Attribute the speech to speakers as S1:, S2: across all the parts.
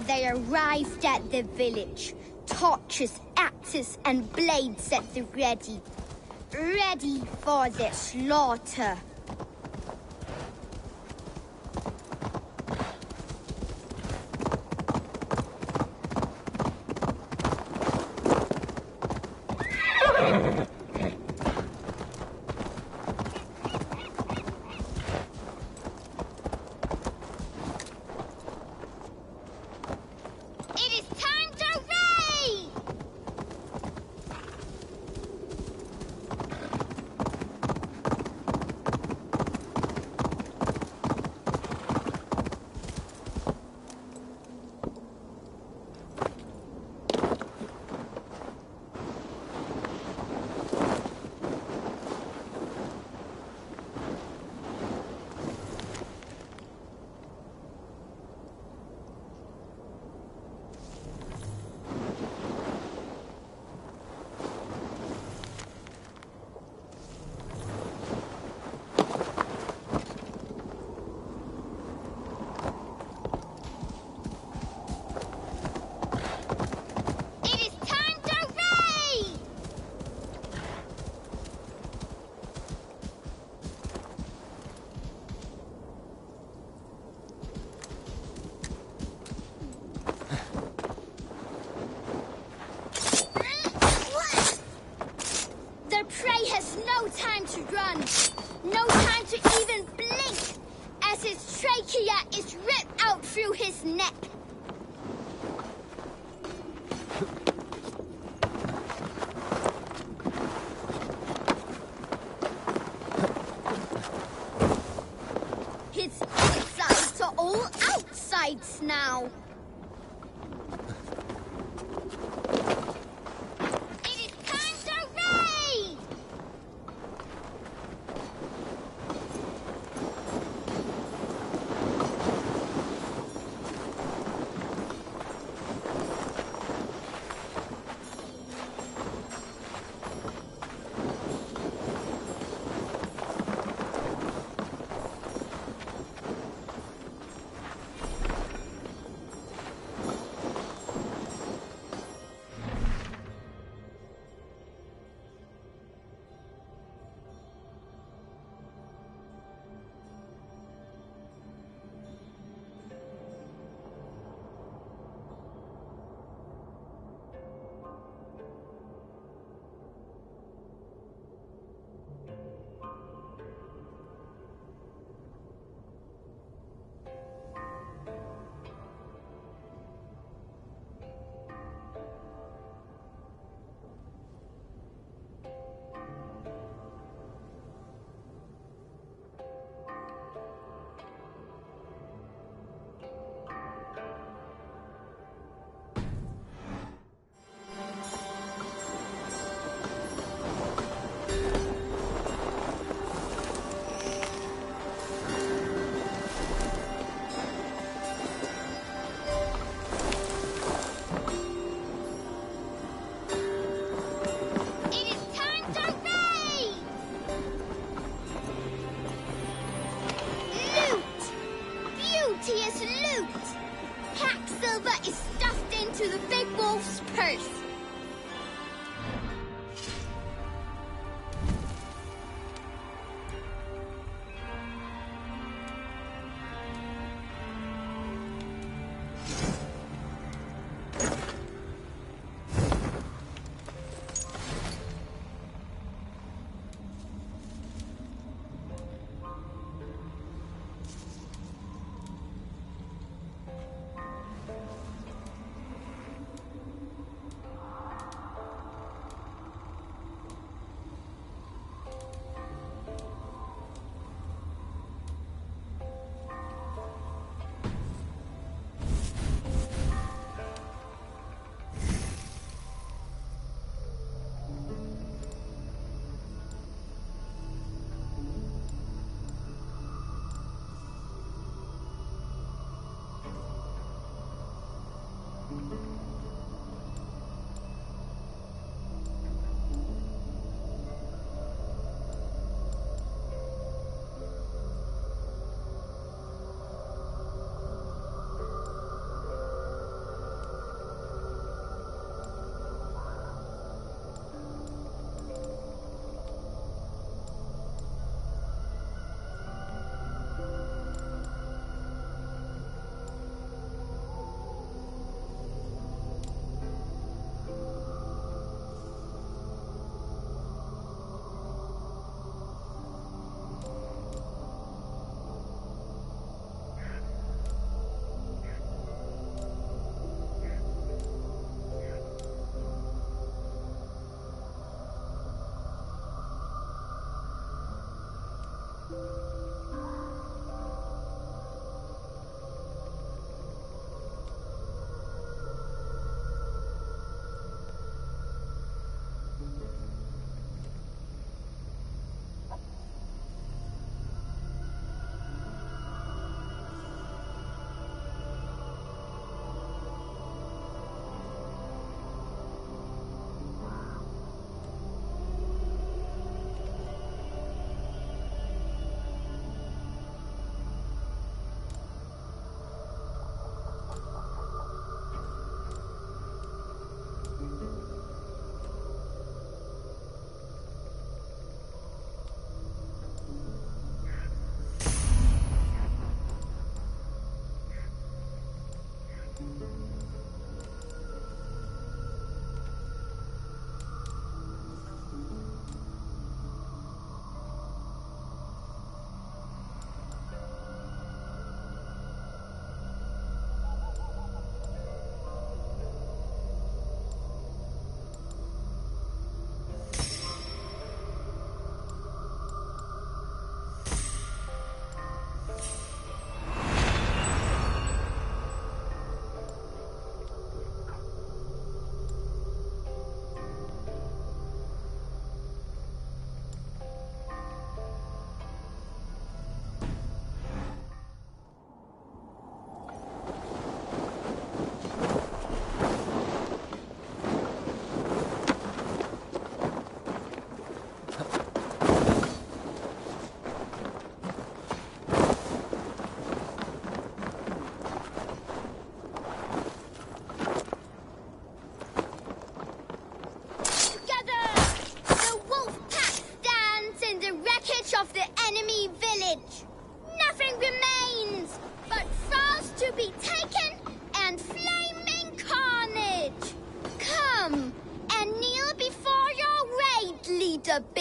S1: They arrived at the village. Torches, axes, and blades at the ready. Ready for the slaughter. No time to run. No time to even blink as his trachea is ripped out through his neck. His insides are all outsides now.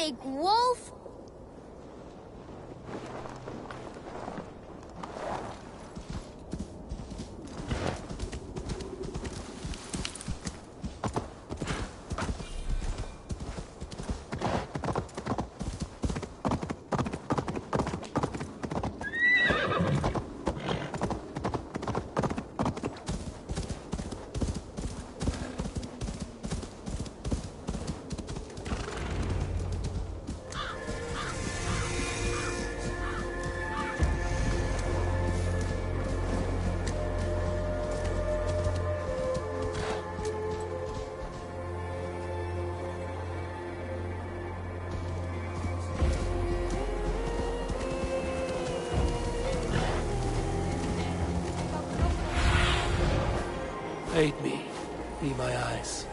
S1: big wolf?
S2: Aid me. Be my eyes.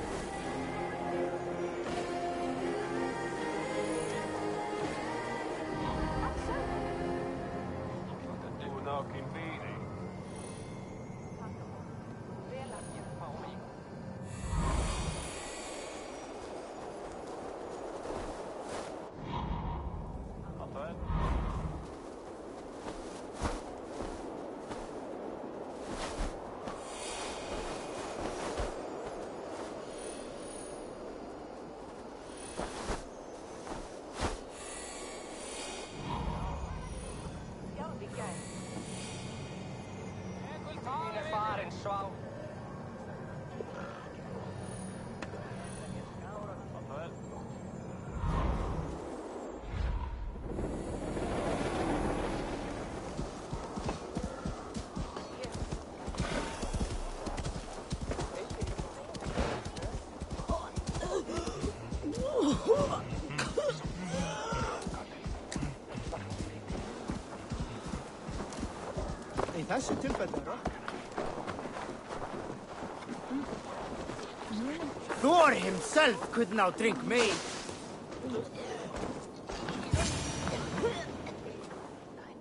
S3: Thor himself could not drink me.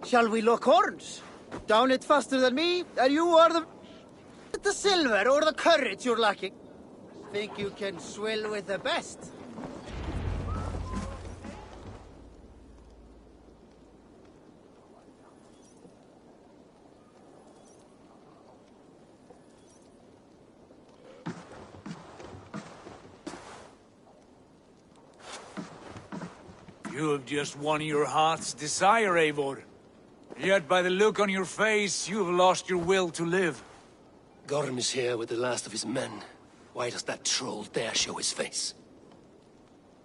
S3: Shall we look horns? Down it faster than me, and you are the silver or the courage you're lacking. Think you can swill with the best?
S4: You have just won your heart's desire, Eivor. Yet by the look on your face, you have lost your will to live.
S2: Gorm is here with the last of his men. Why does that troll dare show his face?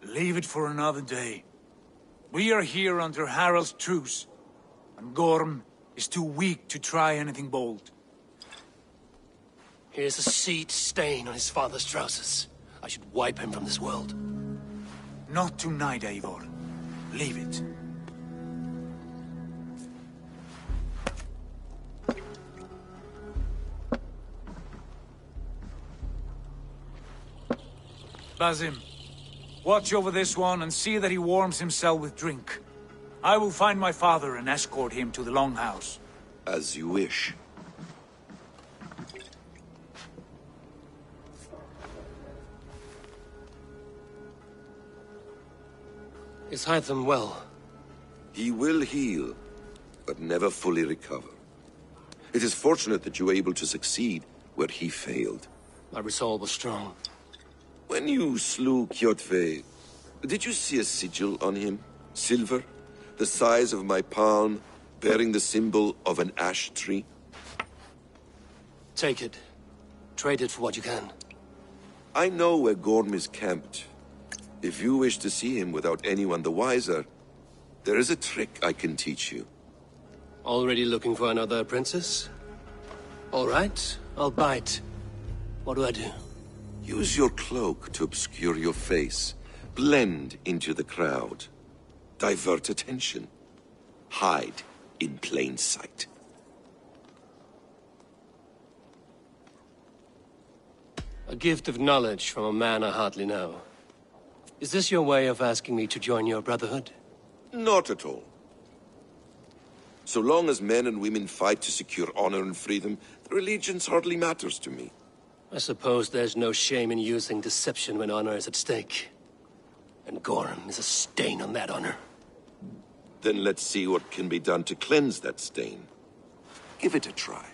S4: Leave it for another day. We are here under Harald's truce, and Gorm is too weak to try anything bold.
S2: Here's a seed stain on his father's trousers. I should wipe him from this world.
S4: Not tonight, Eivor. Leave it. Basim, watch over this one and see that he warms himself with drink. I will find my father and escort him to the Longhouse.
S5: As you wish.
S2: Is Hytham well?
S5: He will heal, but never fully recover. It is fortunate that you were able to succeed where he failed.
S2: My resolve was strong.
S5: When you slew Kjotve, did you see a sigil on him? Silver? The size of my palm, bearing the symbol of an ash tree?
S2: Take it. Trade it for what you can.
S5: I know where Gorm is camped. If you wish to see him without anyone the wiser, there is a trick I can teach you.
S2: Already looking for another princess? All right, I'll bite. What do I do?
S5: Use your cloak to obscure your face. Blend into the crowd. Divert attention. Hide in plain sight.
S2: A gift of knowledge from a man I hardly know. Is this your way of asking me to join your brotherhood?
S5: Not at all. So long as men and women fight to secure honor and freedom, their allegiance hardly matters to me.
S2: I suppose there's no shame in using deception when honor is at stake. and Gorham is a stain on that honor.
S5: Then let's see what can be done to cleanse that stain. Give it a try.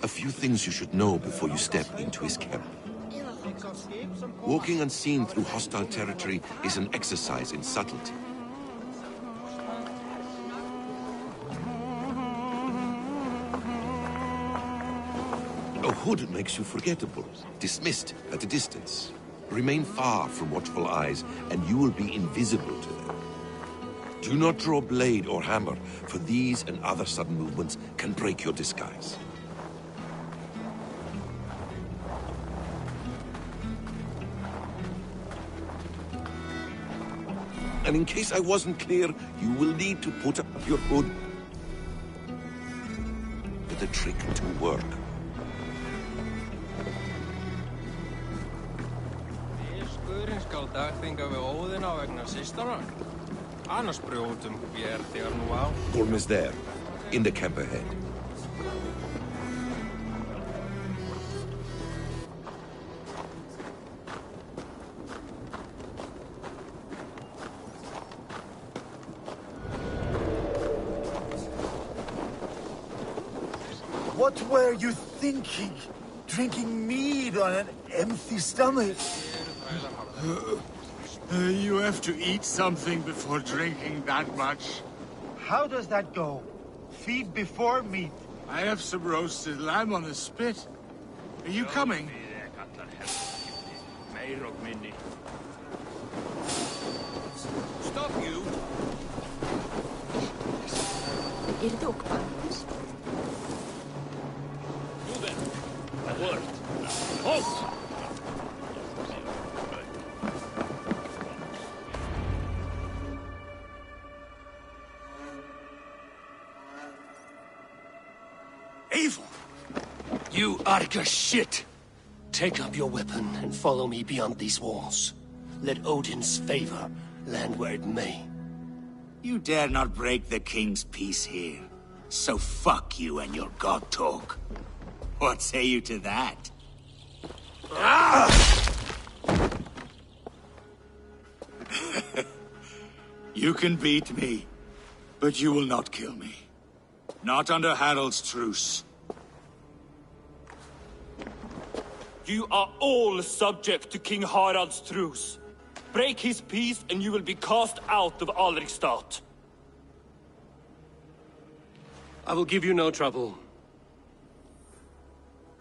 S5: A few things you should know before you step into his camp. Walking unseen through hostile territory is an exercise in subtlety. A hood makes you forgettable, dismissed at a distance. Remain far from watchful eyes, and you will be invisible to them. Do not draw blade or hammer, for these and other sudden movements can break your disguise. And in case I wasn't clear, you will need to put up your hood for the trick to work.
S2: Skal dagþinga við Óðina vegna systara. Annars brjótum vér þegar nú á.
S5: Gorm is there, in the camp ahead.
S6: What were you thinking? Drinking mead on an empty stomach?
S7: You have to eat something before drinking that much.
S6: How does that go? Feed before meat.
S7: I have some roasted lamb on a spit. Are you coming?
S4: Stop you!
S2: Evil! You Arga shit! Take up your weapon and follow me beyond these walls. Let Odin's favor land where it may.
S8: You dare not break the king's peace here. So fuck you and your god talk. What say you to that? You can beat me, but you will not kill me. Not under Harald's truce.
S9: You are all subject to King Harald's truce. Break his peace and you will be cast out of Alrikstad.
S2: I will give you no trouble.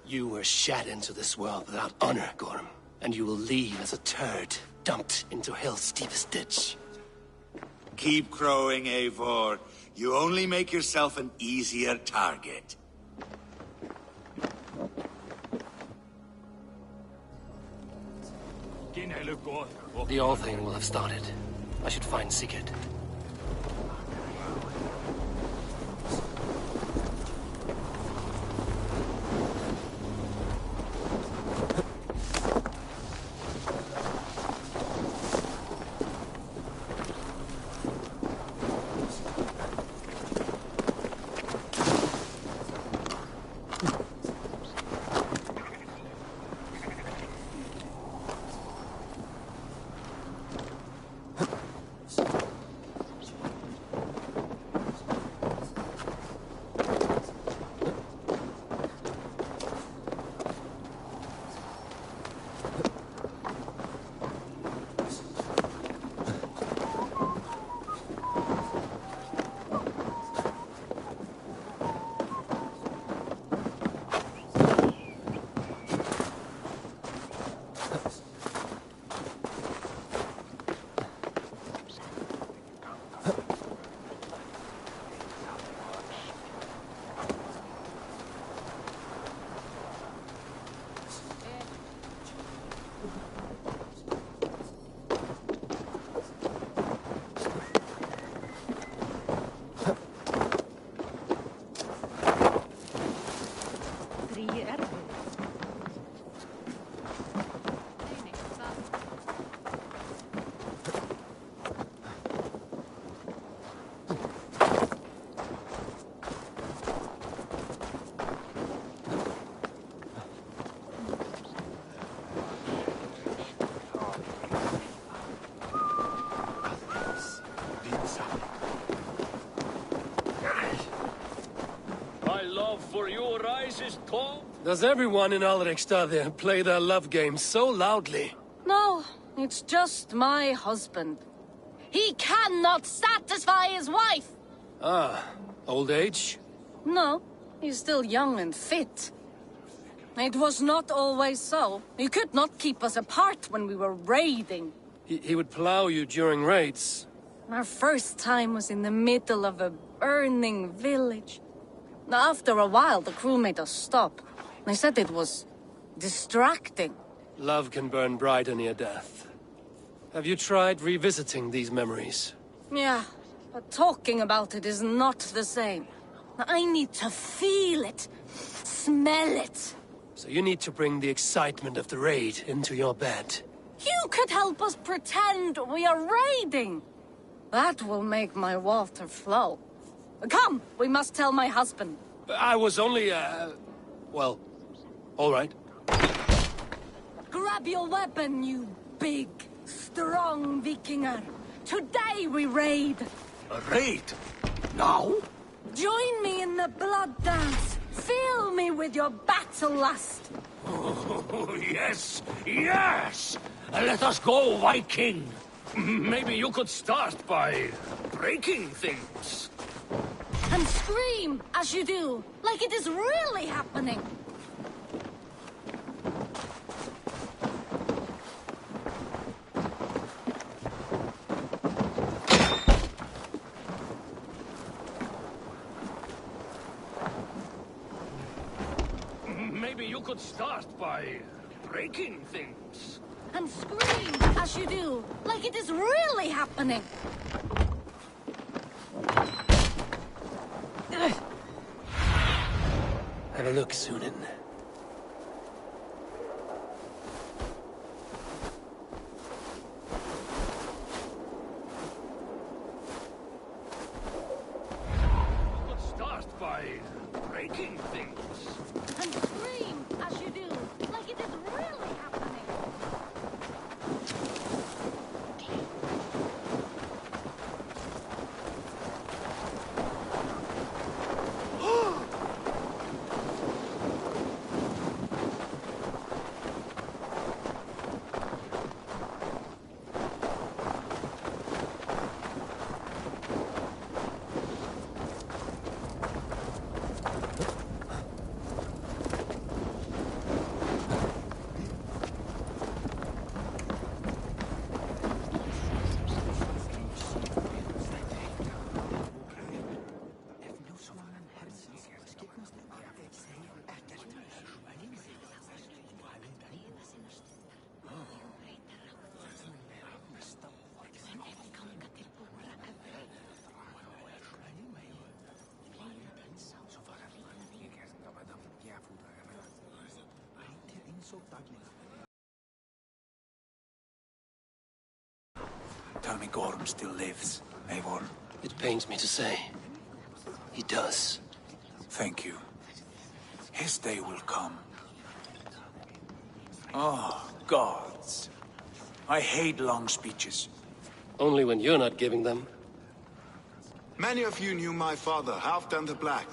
S2: You were shat into this world without honor, Gorm, and you will leave as a turd dumped into hell's deepest ditch.
S8: Keep crowing, Eivor. You only make yourself an easier target.
S2: The Althing will have started. I should find Sigurd.
S9: wisest tall.
S2: Does everyone in Alrekstad play their love game so loudly?
S10: No, it's just my husband. He cannot satisfy his wife!
S2: Ah, old age?
S10: No, he's still young and fit. It was not always so. He could not keep us apart when we were raiding.
S2: He would plow you during raids.
S10: Our first time was in the middle of a burning village. After a while, the crew made us stop. They said it was distracting.
S2: Love can burn brighter near death. Have you tried revisiting these memories?
S10: Yeah, but talking about it is not the same. I need to feel it, smell it.
S2: So you need to bring the excitement of the raid into your bed.
S10: You could help us pretend we are raiding. That will make my water flow. Come, we must tell my husband.
S2: I was only, well, all right.
S10: Grab your weapon, you big, strong Vikinger. Today we raid.
S7: A raid? Now?
S10: Join me in the blood dance. Fill me with your battle lust.
S7: Oh, yes, yes! Let us go, Viking! Maybe you could start by breaking things.
S10: And scream as you do, like it is really happening.
S7: Maybe you could start by breaking things.
S10: And scream as you do, like it is really happening.
S2: Have a look, Sunan.
S7: You could start by breaking things.
S10: And scream as you do, like it is really happening.
S4: Tell me Gorm still lives, Eivor.
S2: It pains me to say. He does.
S4: Thank you. His day will come. Oh, gods. I hate long speeches.
S2: Only when you're not giving them.
S11: Many of you knew my father, Halfdan the Black.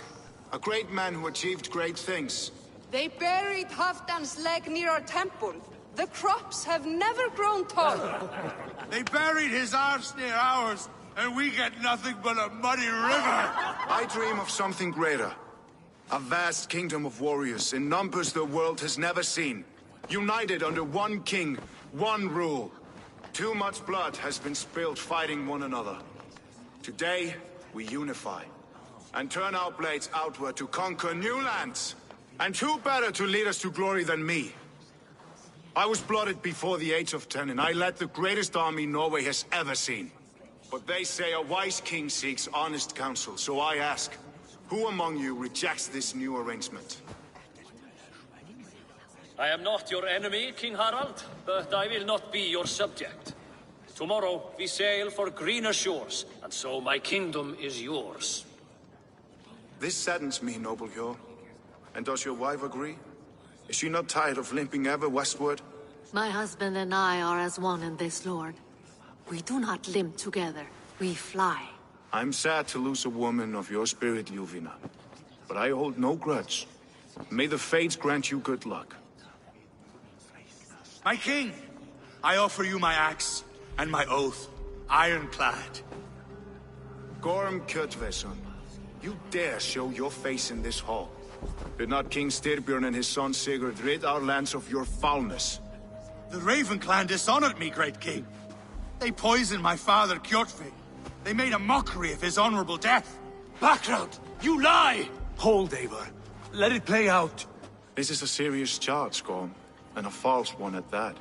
S11: A great man who achieved great things.
S12: They buried Halfdan's leg near our temple. The crops have never grown tall.
S7: They buried his arse near ours, and we get nothing but a muddy river.
S11: I dream of something greater. A vast kingdom of warriors in numbers the world has never seen. United under one king, one rule. Too much blood has been spilled fighting one another. Today, we unify. And turn our blades outward to conquer new lands. And who better to lead us to glory than me? I was blooded before the age of 10, and I led the greatest army Norway has ever seen. But they say a wise king seeks honest counsel, so I ask, who among you rejects this new arrangement?
S9: I am not your enemy, King Harald, but I will not be your subject. Tomorrow we sail for greener shores, and so my kingdom is yours.
S11: This saddens me, noble Hjor. And does your wife agree? Is she not tired of limping ever westward?
S13: My husband and I are as one in this, Lord. We do not limp together, we fly.
S11: I'm sad to lose a woman of your spirit, Ljuvina. But I hold no grudge. May the fates grant you good luck.
S6: My king, I offer you my axe and my oath, ironclad.
S11: Gorm Kjotveson, you dare show your face in this hall. Did not King Styrbjörn and his son Sigurd rid our lands of your foulness?
S6: The Raven clan dishonored me, great king. They poisoned my father, Kjotve. They made a mockery of his honorable death.
S2: Background! You lie!
S4: Hold, Eivor. Let it play out.
S11: This is a serious charge, Gorm, and a false one at that.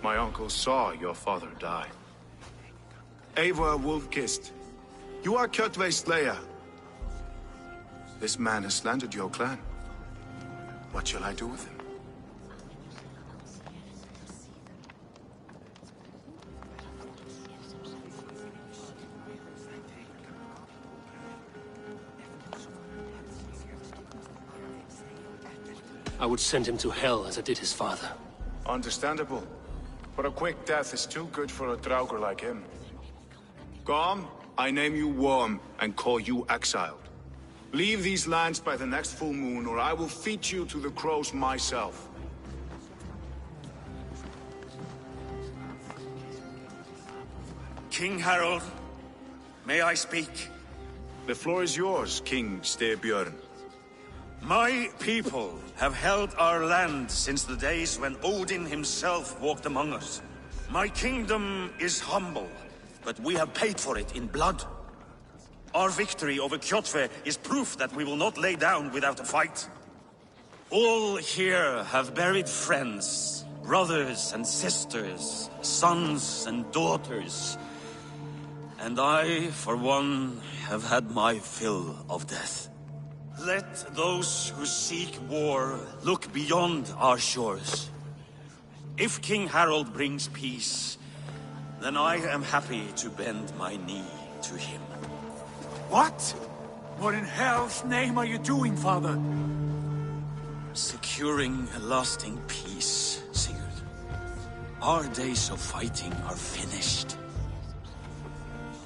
S11: My uncle saw your father die. Eivor Wolf-Kissed, you are Kjotve's slayer. This man has slandered your clan. What shall I do with him?
S2: I would send him to hell as I did his father.
S11: Understandable. But a quick death is too good for a Draugr like him. Gorm, I name you Worm and call you exiled. Leave these lands by the next full moon, or I will feed you to the crows myself.
S6: King Harold, may I speak?
S11: The floor is yours, King Styrbjörn.
S6: My people have held our land since the days when Odin himself walked among us. My kingdom is humble, but we have paid for it in blood. Our victory over Kjotve is proof that we will not lay down without a fight. All here have buried friends, brothers and sisters, sons and daughters. And I, for one, have had my fill of death. Let those who seek war look beyond our shores. If King Harold brings peace, then I am happy to bend my knee to him.
S4: What? What in hell's name are you doing, father?
S6: Securing a lasting peace, Sigurd. Our days of fighting are finished.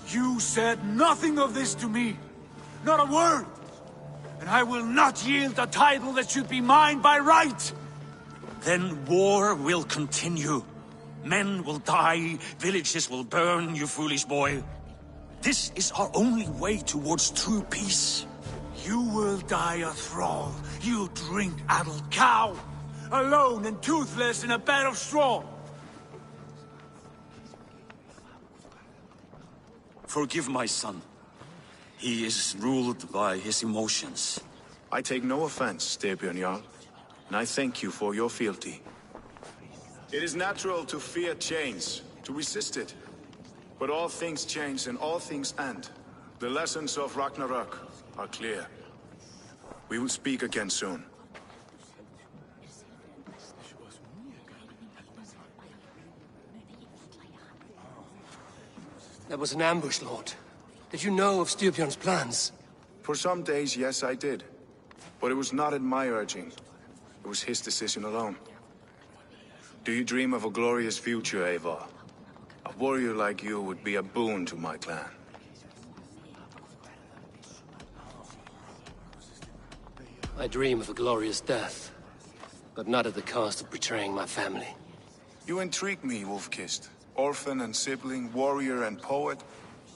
S4: You said nothing of this to me. Not a word. And I will not yield a title that should be mine by right.
S6: Then war will continue. Men will die, villages will burn, you foolish boy. This is our only way towards true peace.
S4: You will die a thrall. You'll drink addled cow. Alone and toothless in a bed of straw.
S6: Forgive my son. He is ruled by his emotions.
S11: I take no offense, Styrbjörn Jarl, and I thank you for your fealty. It is natural to fear change, to resist it. But all things change and all things end. The lessons of Ragnarok are clear. We will speak again soon.
S2: That was an ambush, Lord. Did you know of Styrbjörn's plans?
S11: For some days, yes, I did. But it was not at my urging. It was his decision alone. Do you dream of a glorious future, Eivor? A warrior like you would be a boon to my clan.
S2: I dream of a glorious death, but not at the cost of betraying my family.
S11: You intrigue me, Wolf-Kissed. Orphan and sibling, warrior and poet.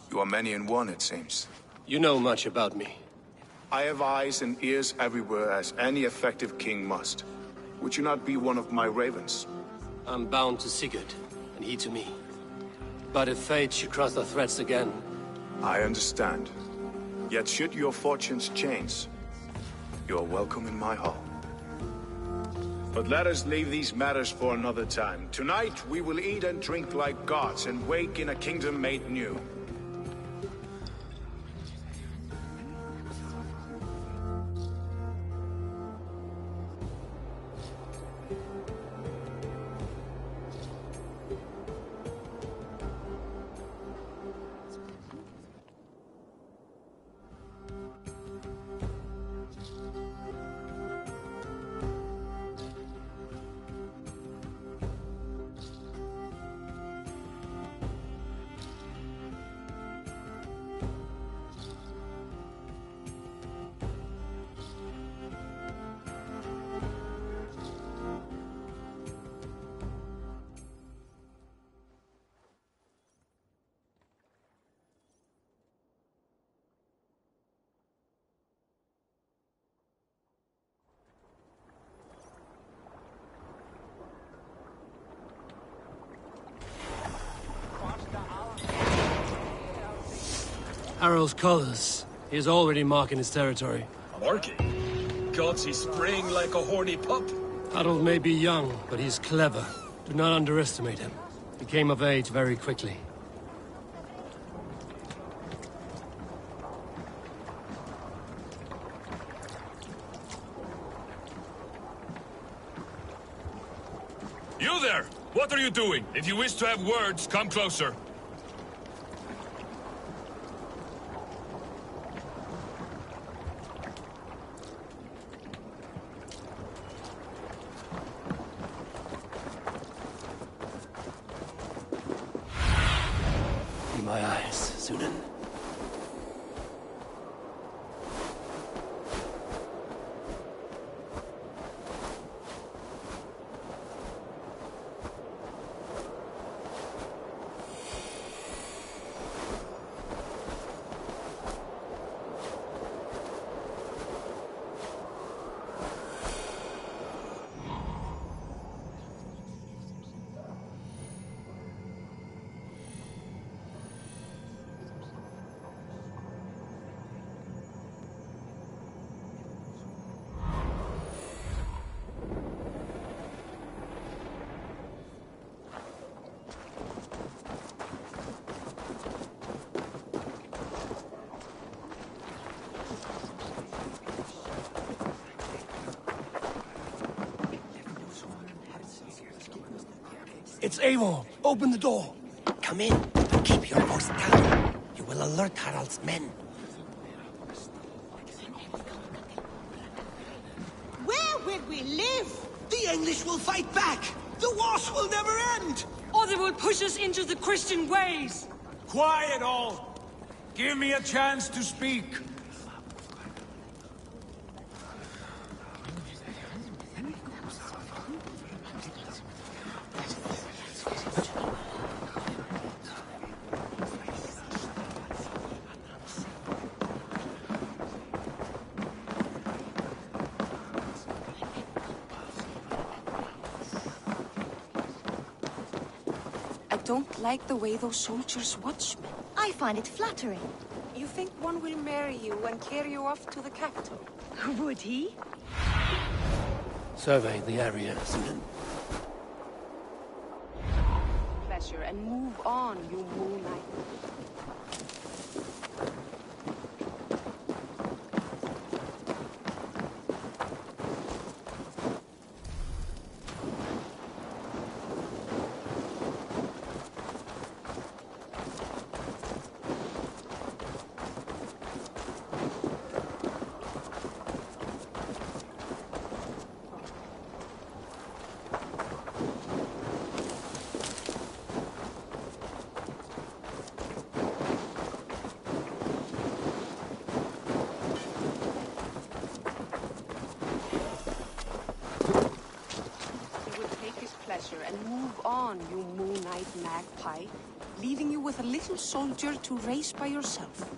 S11: You are many in one, it seems.
S2: You know much about me.
S11: I have eyes and ears everywhere, as any effective king must. Would you not be one of my ravens?
S2: I'm bound to Sigurd, and he to me. But if fate should cross our threads again...
S11: I understand. Yet should your fortunes change, you are welcome in my hall. But let us leave these matters for another time. Tonight, we will eat and drink like gods and wake in a kingdom made new.
S2: Harald's colors. He is already marking his territory.
S7: Marking? Gods, he's spraying like a horny pup.
S2: Harald may be young, but he's clever. Do not underestimate him. He came of age very quickly.
S14: You there! What are you doing? If you wish to have words, come closer.
S2: In my eyes, Sunan. It's Eivor! Open the door!
S15: Come in, but keep your voice down. You will alert Harald's men.
S16: Where will we live?
S15: The English will fight back! The wars will never end!
S17: Or they will push us into the Christian ways!
S4: Quiet all! Give me a chance to speak.
S12: I don't like the way those soldiers watch me.
S1: I find it flattering.
S12: You think one will marry you and carry you off to the capital?
S16: Would he?
S2: Survey the area, Sunan.
S12: Pleasure, and move on, you moonlight. And move on, you moon-eyed magpie, leaving you with a little soldier to race by yourself.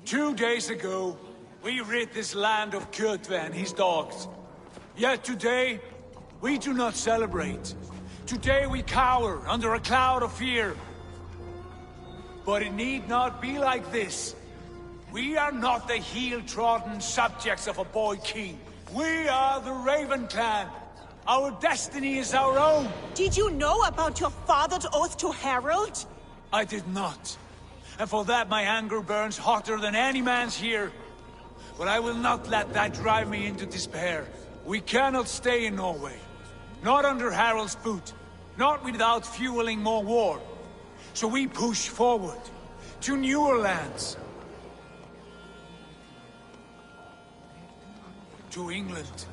S4: Two days ago, we rid this land of Kjotve and his dogs. Yet today, we do not celebrate. Today we cower under a cloud of fear. But it need not be like this. We are not the heel-trodden subjects of a boy king. We are the Raven clan. Our destiny is our own.
S16: Did you know about your father's oath to Harald?
S4: I did not. And for that my anger burns hotter than any man's here. But I will not let that drive me into despair. We cannot stay in Norway. Not under Harald's boot. Not without fueling more war. So we push forward. To newer lands. To England.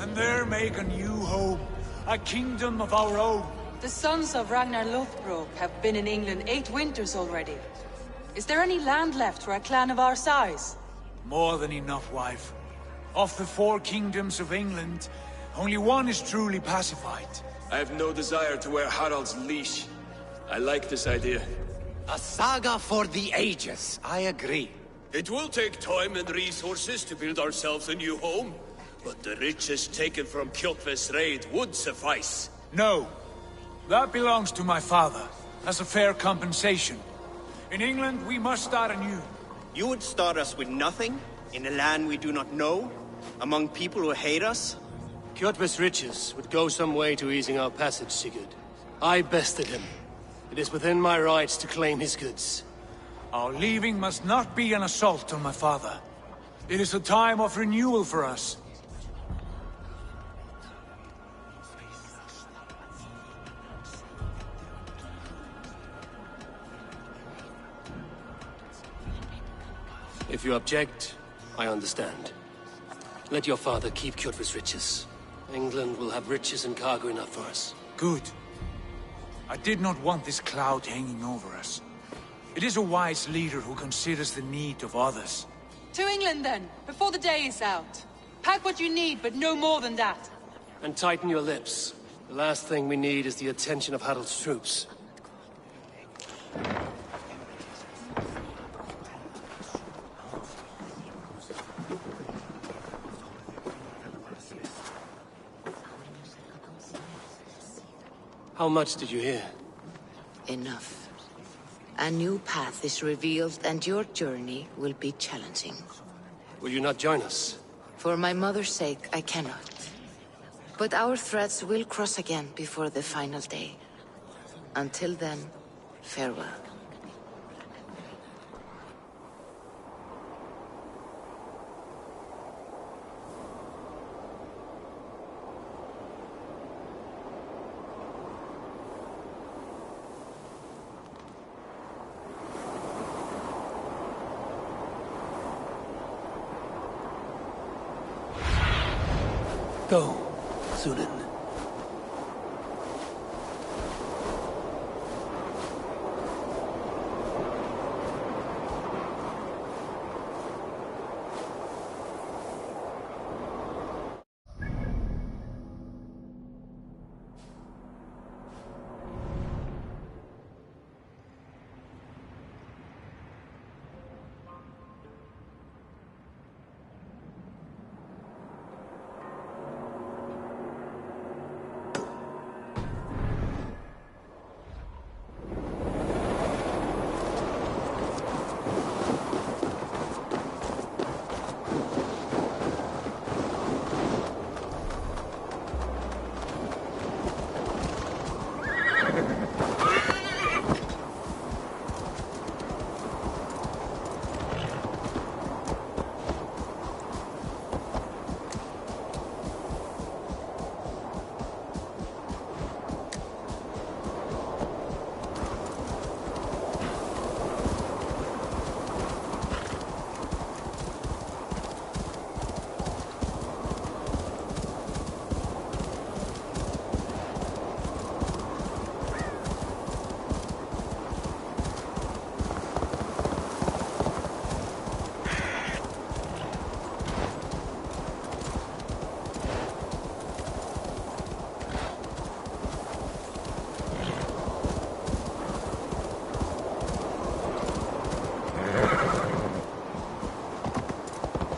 S4: And there make a new home. A kingdom of our own.
S17: The sons of Ragnar Lothbrok have been in England 8 winters already. Is there any land left for a clan of our size?
S4: More than enough, wife. Of the 4 kingdoms of England, only one is truly pacified.
S14: I have no desire to wear Harald's leash. I like this idea.
S15: A saga for the ages, I agree.
S7: It will take time and resources to build ourselves a new home, but the riches taken from Kjotve's raid would suffice.
S4: No. That belongs to my father, as a fair compensation. In England, we must start anew.
S3: You would start us with nothing? In a land we do not know? Among people who hate us?
S2: Kjotve's riches would go some way to easing our passage, Sigurd. I bested him. It is within my rights to claim his goods.
S4: Our leaving must not be an assault on my father. It is a time of renewal for us.
S2: If you object, I understand. Let your father keep Kjotve's riches. England will have riches and cargo enough for us.
S4: Good. I did not want this cloud hanging over us. It is a wise leader who considers the need of others.
S17: To England, then, before the day is out. Pack what you need, but no more than that.
S2: And tighten your lips. The last thing we need is the attention of Harald's troops. How much did you hear?
S18: Enough. A new path is revealed, and your journey will be challenging.
S2: Will you not join us?
S18: For my mother's sake, I cannot. But our threads will cross again before the final day. Until then, farewell.
S2: Go, Sunan.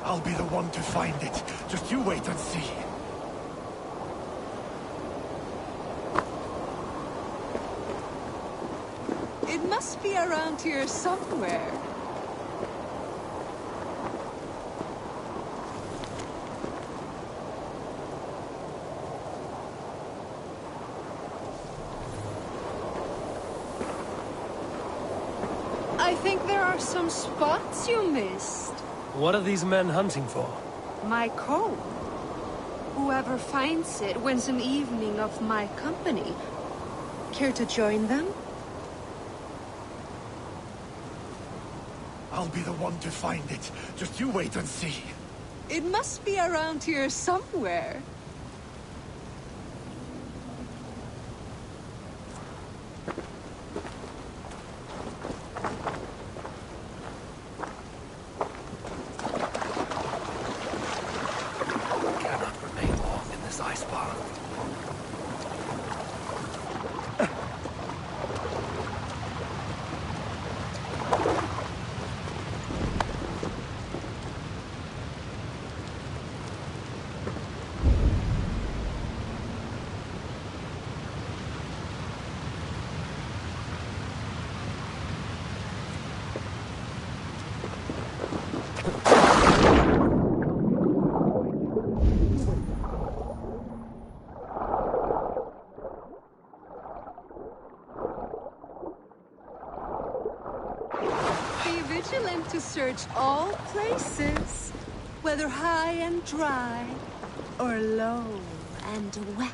S19: I'll be the one to find it. Just you wait and see.
S12: It must be around here somewhere. I think there are some spots you missed.
S2: What are these men hunting for?
S12: My comb. Whoever finds it wins an evening of my company. Care to join them?
S19: I'll be the one to find it. Just you wait and see.
S12: It must be around here somewhere.
S15: Cannot remain long in this ice bar.
S17: vigilant to search all places, whether high and dry, or low and wet.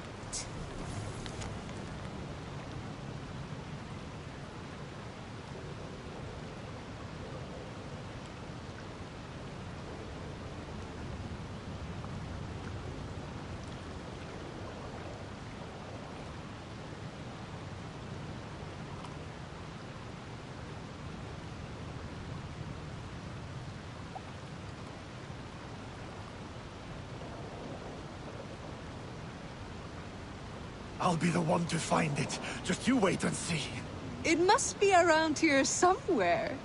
S19: I'll be the one to find it. Just you wait and see.
S17: It must be around here somewhere.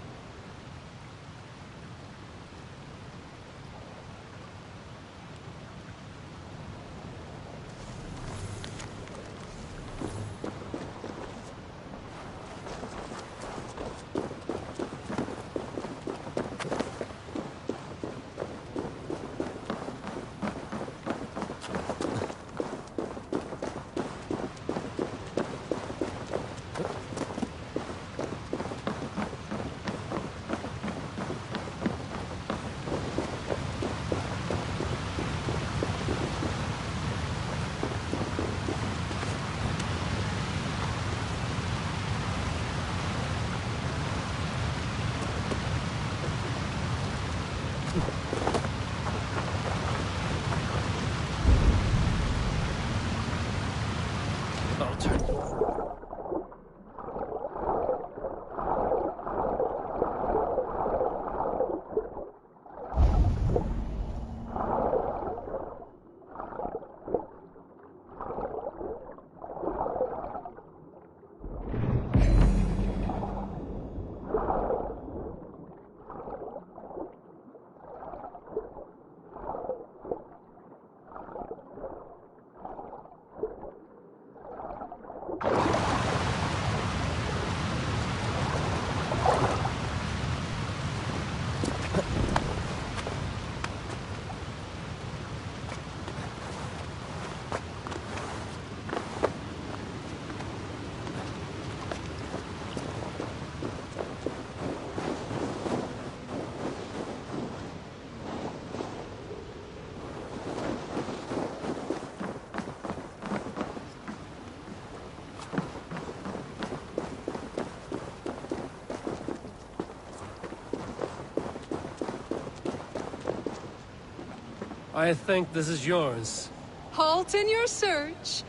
S2: I think this is yours.
S17: Halt in your search.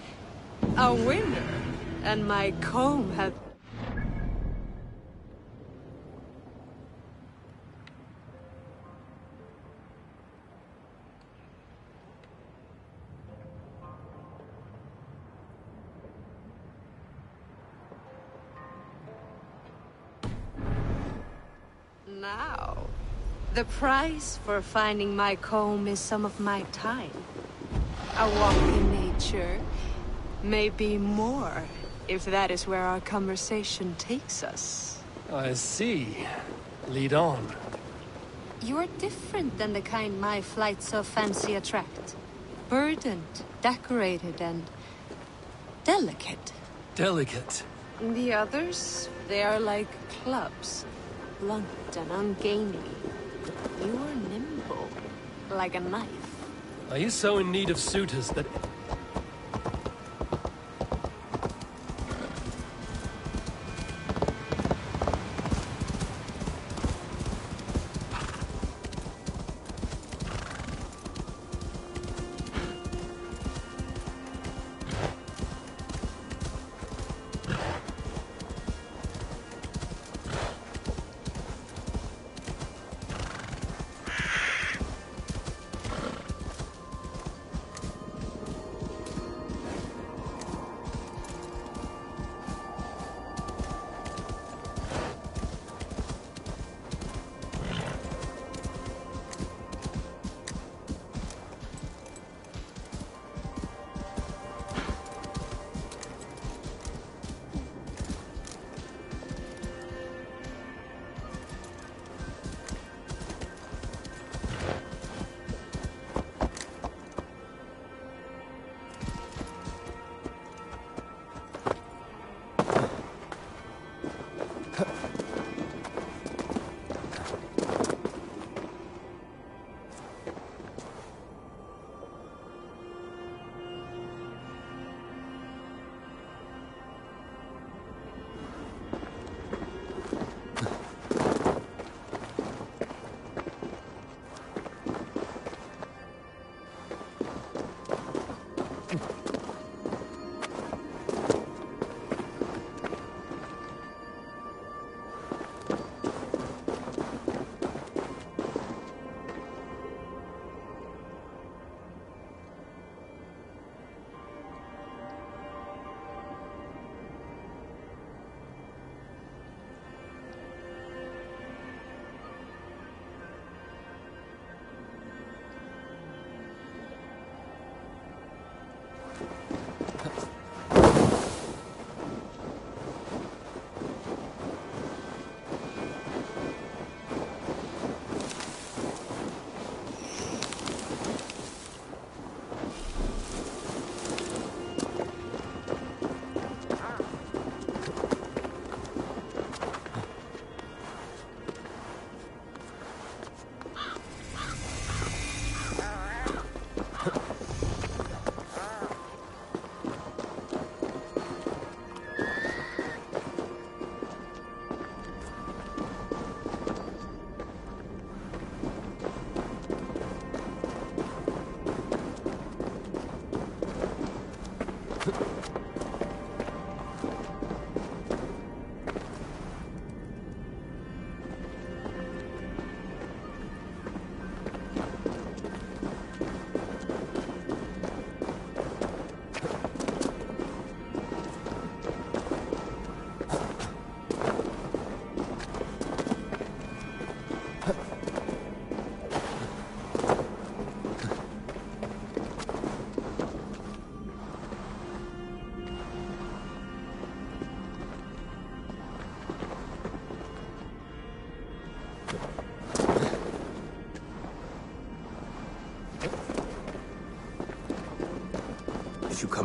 S17: A winner, and my comb hath... Now, the price for finding my comb is some of my time. A walk in nature, maybe more, if that is where our conversation takes us.
S2: I see. Lead on.
S17: You're different than the kind my flights of fancy attract. Burdened, decorated, and delicate.
S2: Delicate.
S17: The others, they are like clubs, blunt and ungainly. You are nimble, like a knife.
S2: Are you so in need of suitors that...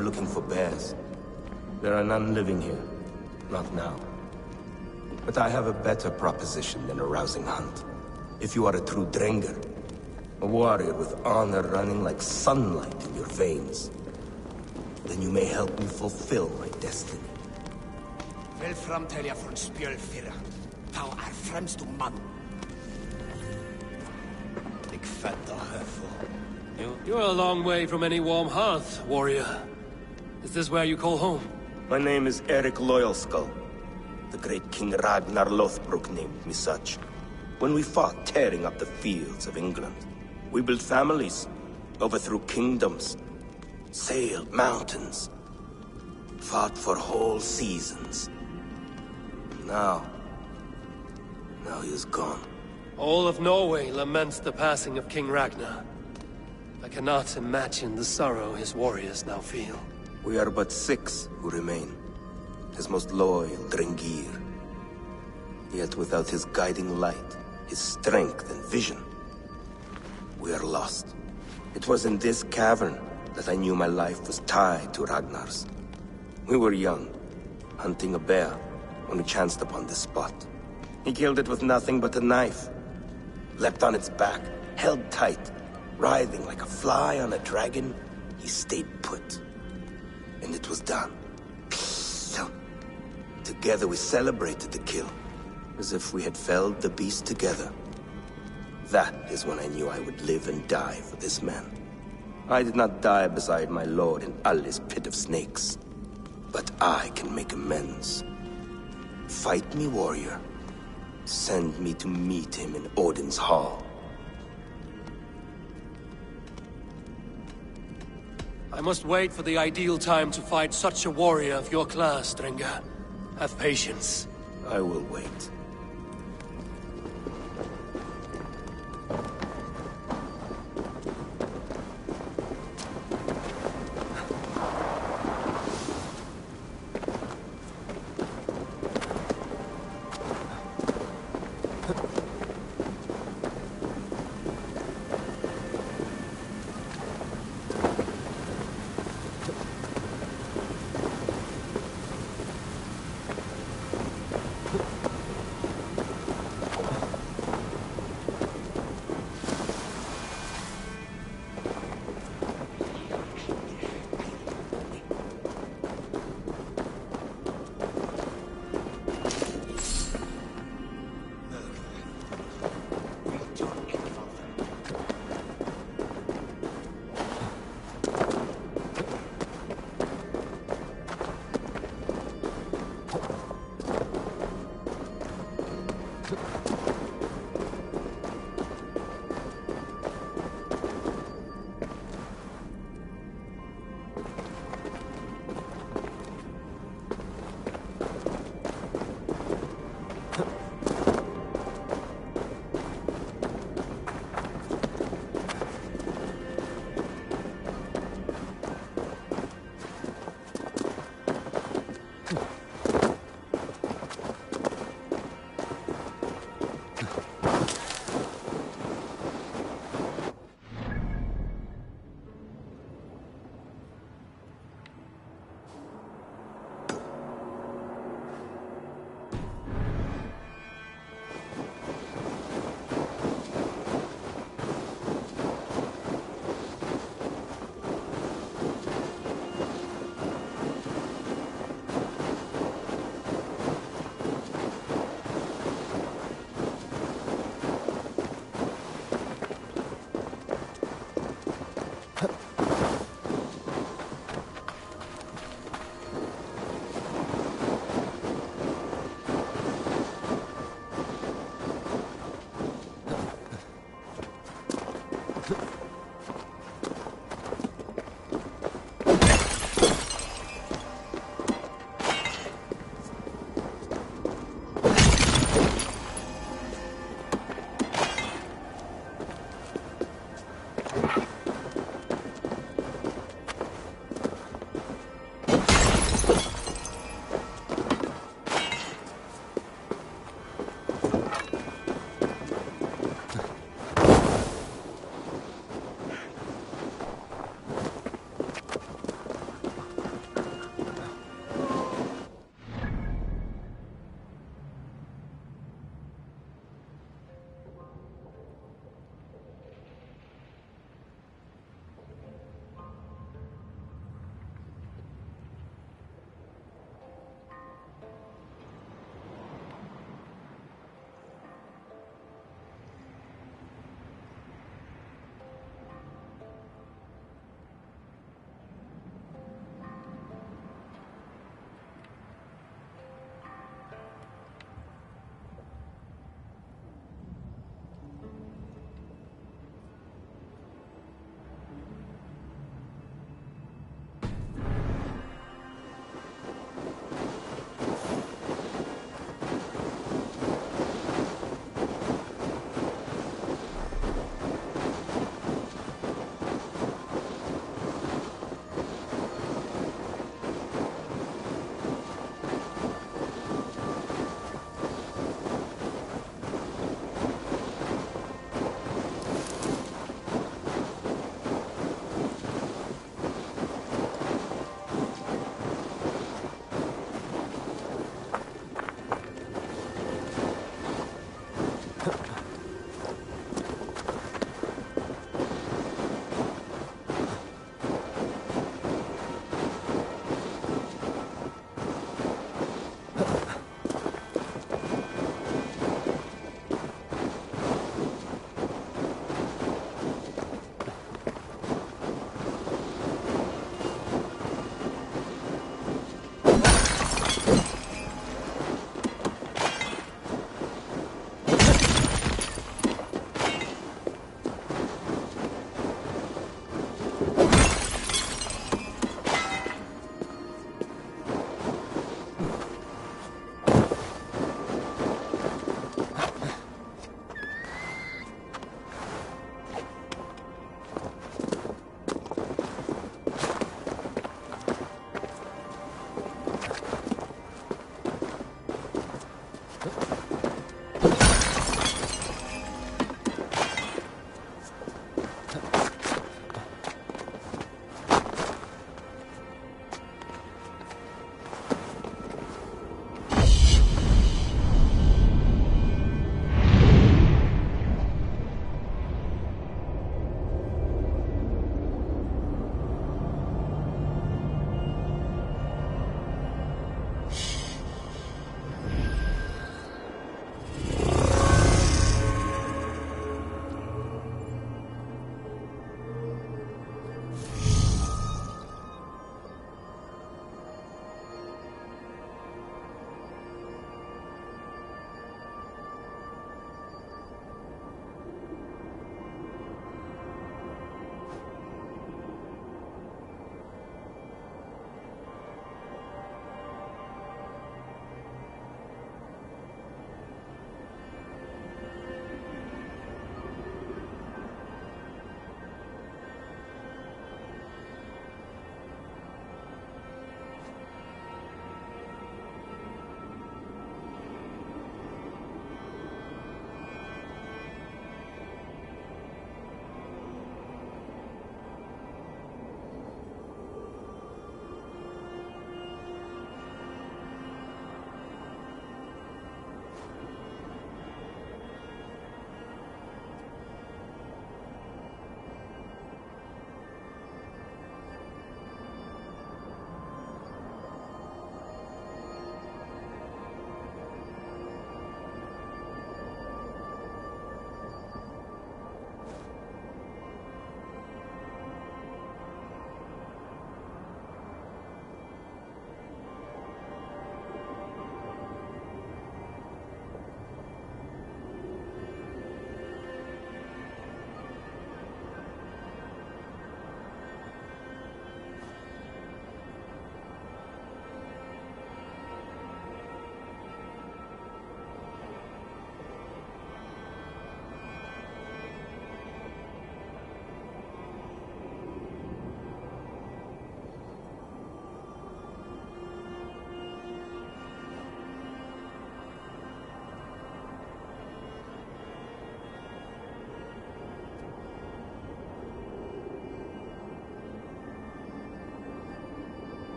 S20: come looking for bears. There are none living here. Not now. But I have a better proposition than a rousing hunt. If you are a true Drenger, a warrior with honor running like sunlight in your veins, then you may help me fulfill my destiny.
S15: Vel framtelja från spjölfyrra. Tau är främst man. Lik fetta höfo.
S2: You're a long way from any warm hearth, warrior. Is this where you call home?
S20: My name is Eric Loyalskull. The great King Ragnar Lothbrok named me such. When we fought tearing up the fields of England, we built families, overthrew kingdoms, sailed mountains, fought for whole seasons. Now he is gone.
S2: All of Norway laments the passing of King Ragnar. I cannot imagine the sorrow his warriors now feel.
S20: We are but 6 who remain. His most loyal Drengir. Yet without his guiding light, his strength and vision, we are lost. It was in this cavern that I knew my life was tied to Ragnar's. We were young, hunting a bear, when we chanced upon this spot. He killed it with nothing but a knife. Leapt on its back, held tight, writhing like a fly on a dragon, he stayed put. And it was done. Together we celebrated the kill, as if we had felled the beast together. That is when I knew I would live and die for this man. I did not die beside my lord in Ali's pit of snakes. But I can make amends. Fight me, warrior. Send me to meet him in Odin's hall.
S2: I must wait for the ideal time to fight such a warrior of your class, Drenga. Have patience.
S20: I will wait.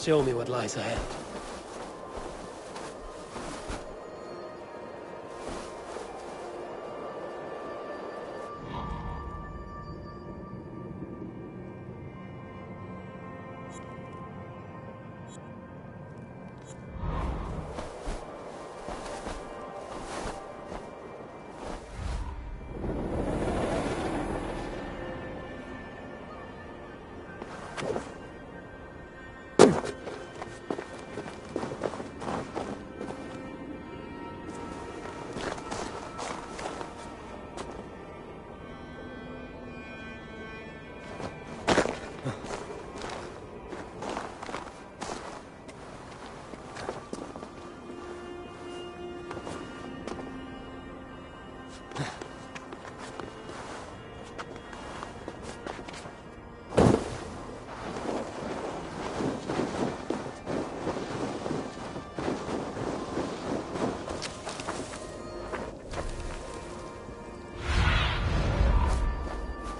S2: Show me what lies ahead.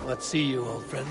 S2: Let's see you, old friend.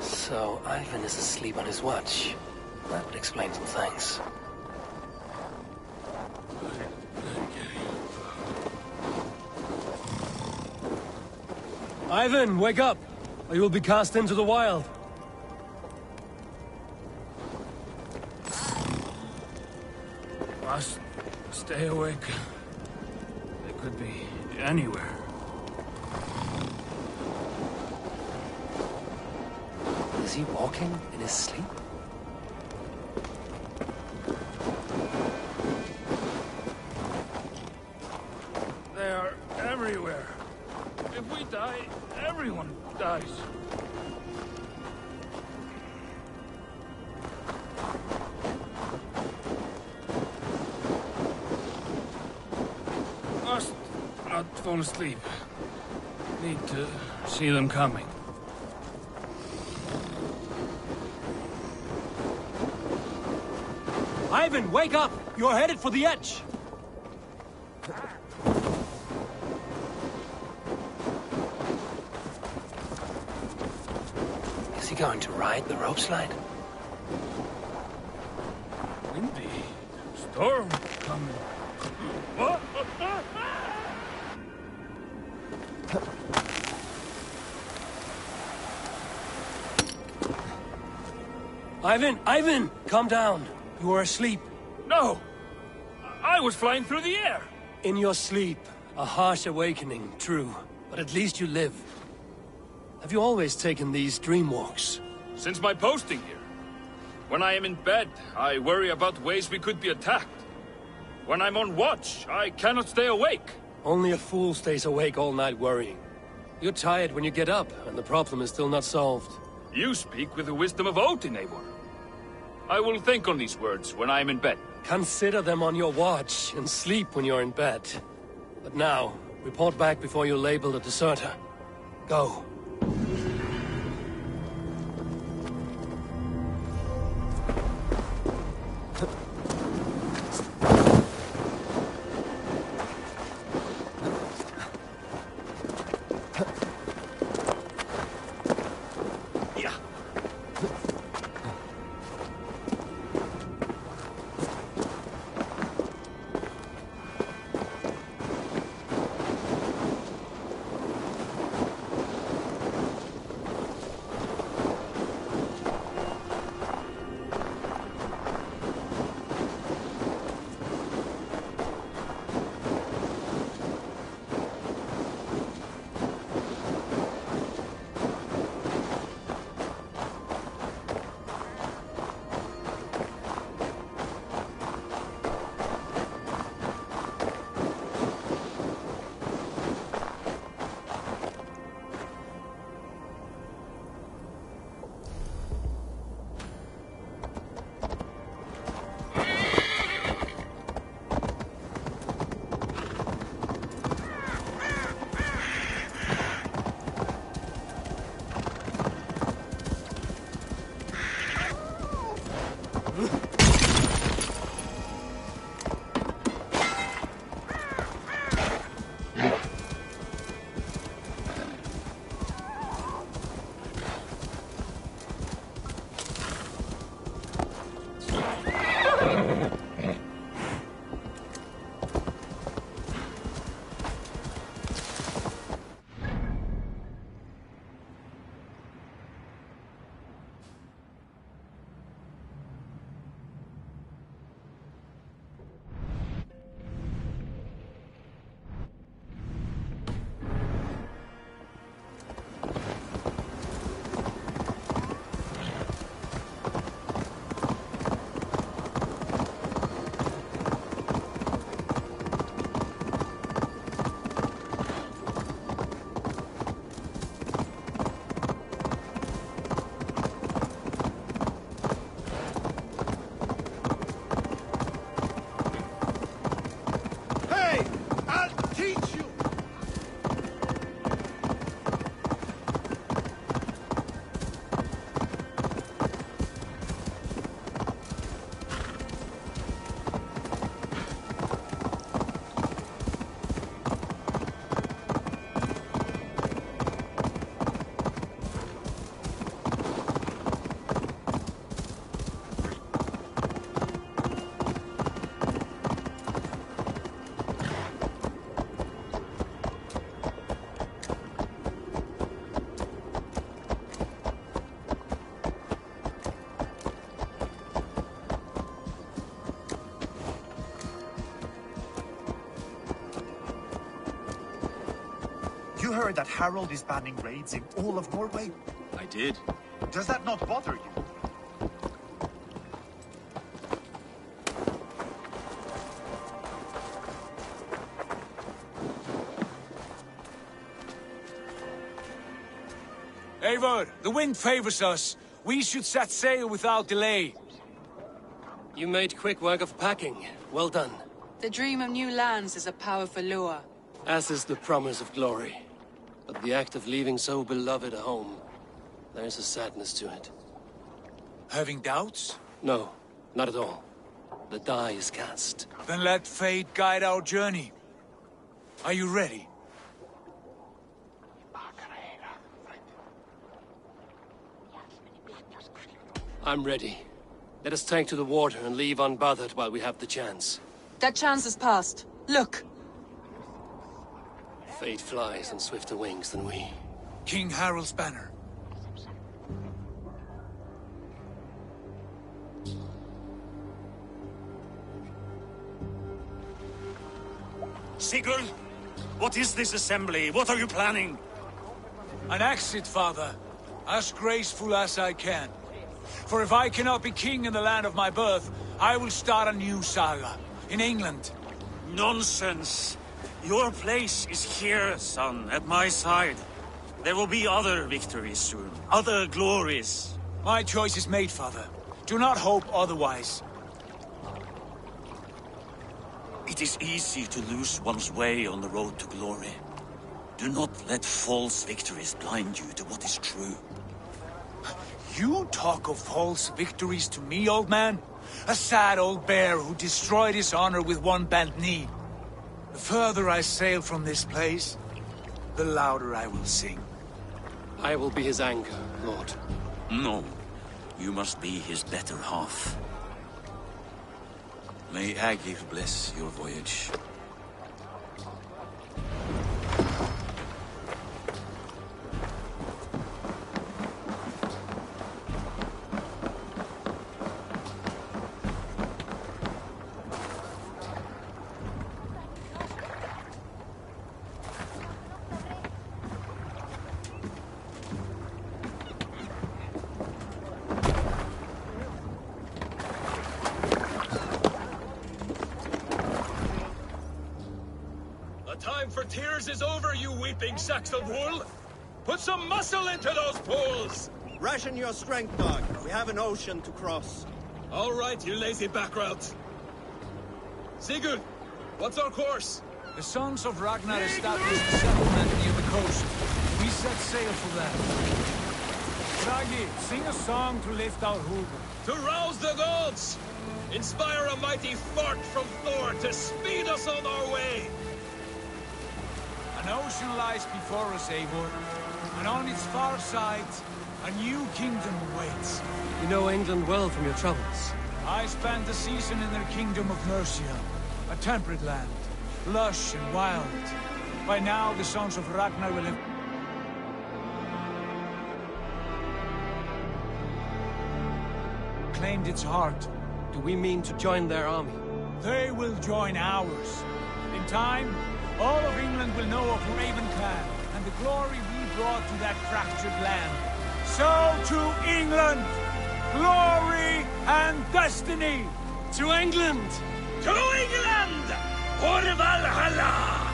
S2: So, Ivan is asleep on his watch. That would explain some things. Ivan, wake up! Or you'll be cast into the wild.
S4: Must stay awake. They could be anywhere.
S2: Is he walking in his sleep?
S4: They are everywhere. If we die, everyone dies. Must not fall asleep. Need to see them coming.
S2: Ivan, wake up! You're headed for the edge! Is he going to ride the rope slide?
S4: Windy. Storm coming. What?
S2: Ivan! Calm down. You are asleep.
S4: No! I was flying through the air!
S2: In your sleep. A harsh awakening, true. But at least you live. Have you always taken these dream walks?
S14: Since my posting here. When I am in bed, I worry about ways we could be attacked. When I'm on watch, I cannot stay awake.
S2: Only a fool stays awake all night worrying. You're tired when you get up, and the problem is still not solved.
S14: You speak with the wisdom of Odin, Eivor. I will think on these words when I am in bed.
S2: Consider them on your watch, and sleep when you're in bed. But now, report back before you're labeled a deserter. Go.
S19: You heard that Harold is banning raids in all of Norway?
S6: I did.
S19: Does that not bother you?
S4: Eivor, the wind favors us. We should set sail without delay.
S2: You made quick work of packing. Well done.
S12: The dream of new lands is a powerful lure.
S2: As is the promise of glory. But the act of leaving so beloved a home, there's a sadness to it.
S4: Having doubts?
S2: No, not at all. The die is cast.
S4: Then let fate guide our journey. Are you ready?
S2: I'm ready. Let us take to the water and leave unbothered while we have the chance.
S12: That chance is past. Look!
S2: Fate flies on swifter wings than we.
S4: King Harald's banner.
S6: Sigurd, what is this assembly? What are you planning?
S4: An exit, father. As graceful as I can. For if I cannot be king in the land of my birth, I will start a new saga. In England.
S6: Nonsense. Your place is here, son, at my side. There will be other victories soon. Other glories.
S4: My choice is made, father. Do not hope otherwise.
S6: It is easy to lose one's way on the road to glory. Do not let false victories blind you to what is true.
S4: You talk of false victories to me, old man? A sad old bear who destroyed his honor with one bent knee. The further I sail from this place, the louder I will sing.
S2: I will be his anchor, Lord.
S6: No. You must be his better half. May Agir bless your voyage.
S14: Time for tears is over, you weeping sacks of wool! Put some muscle into those pools!
S3: Ration your strength, dog. We have an ocean to cross.
S14: All right, you lazy backroutes. Sigurd, what's our course?
S4: The sons of Ragnar established a settlement near the coast. We set sail for them. Ragi, sing a song to lift our hood.
S14: To rouse the gods! Inspire a mighty fart from Thor to speed us on our way!
S4: An ocean lies before us, Eivor, and on its far side, a new kingdom awaits.
S2: You know England well from your travels.
S4: I spent a season in their kingdom of Mercia, a temperate land, lush and wild. By now, the sons of Ragnar will have claimed its heart.
S2: Do we mean to join their army?
S4: They will join ours. In time, all of England will know of Raven Clan and the glory we brought to that fractured land. So to England! Glory and destiny!
S2: To England!
S14: To England! For Valhalla!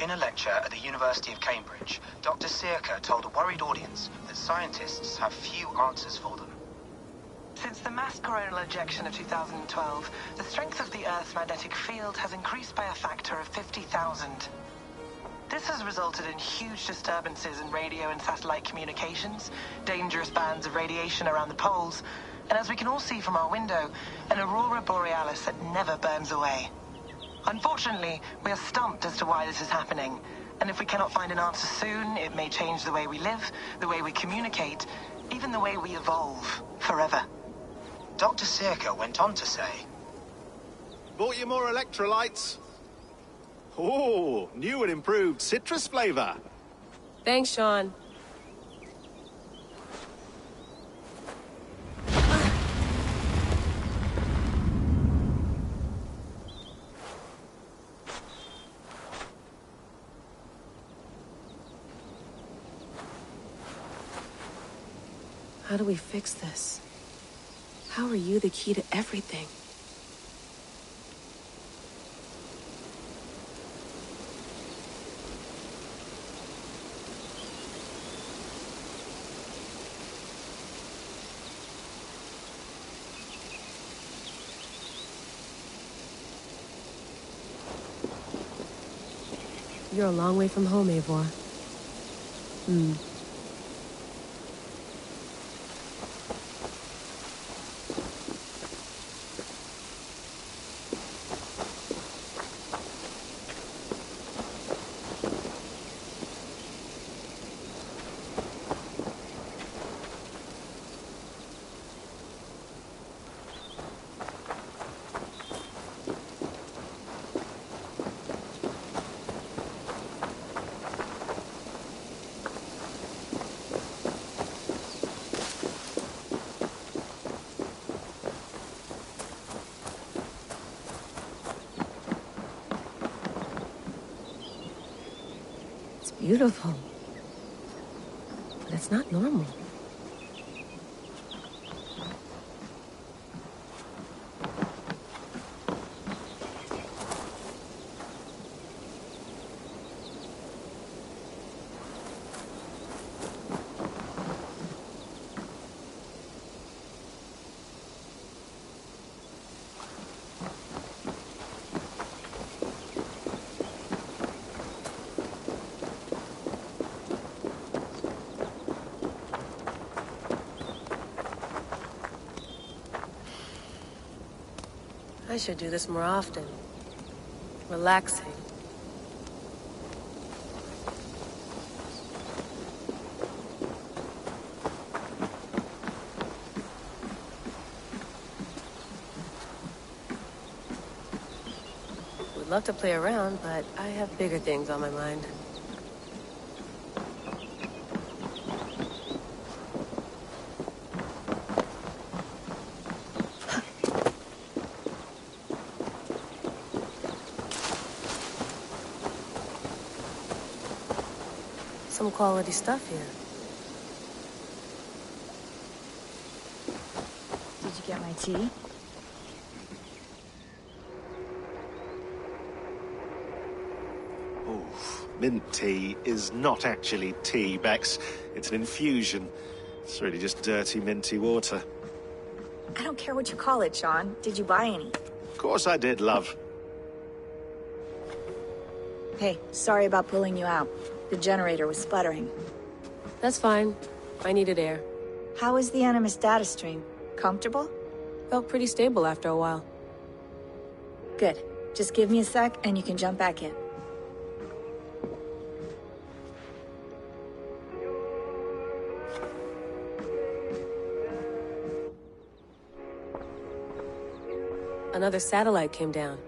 S21: In a lecture at the University of Cambridge, Dr. Circa told a worried audience that scientists have few answers for them.
S22: Since the mass coronal ejection of 2012, the strength of the Earth's magnetic field has increased by a factor of 50,000. This has resulted in huge disturbances in radio and satellite communications, dangerous bands of radiation around the poles, and as we can all see from our window, an aurora borealis that never burns away. Unfortunately, we are stumped as to why this is happening, and if we cannot find an answer soon, it may change the way we live, the way we communicate, even the way we evolve, forever.
S21: Dr. Circa went on to say,
S23: Bought you more electrolytes? Oh, new and improved citrus flavor.
S10: Thanks, Sean. How do we fix this? How are you the key to everything? You're a long way from home, Eivor. Beautiful. But it's not normal. I should do this more often. Relaxing. Would love to play around, but I have bigger things on my mind. Some quality stuff here.
S24: Did you get my tea?
S23: Oof. Mint tea is not actually tea, Bex. It's an infusion. It's really just dirty, minty water.
S24: I don't care what you call it, Sean. Did you buy any?
S23: Of course I did, love.
S24: Hey, sorry about pulling you out. The generator was sputtering.
S10: That's fine. I needed air.
S24: How is the Animus data stream? Comfortable?
S10: Felt pretty stable after a while.
S24: Good. Just give me a sec and you can jump back in.
S10: Another satellite came down.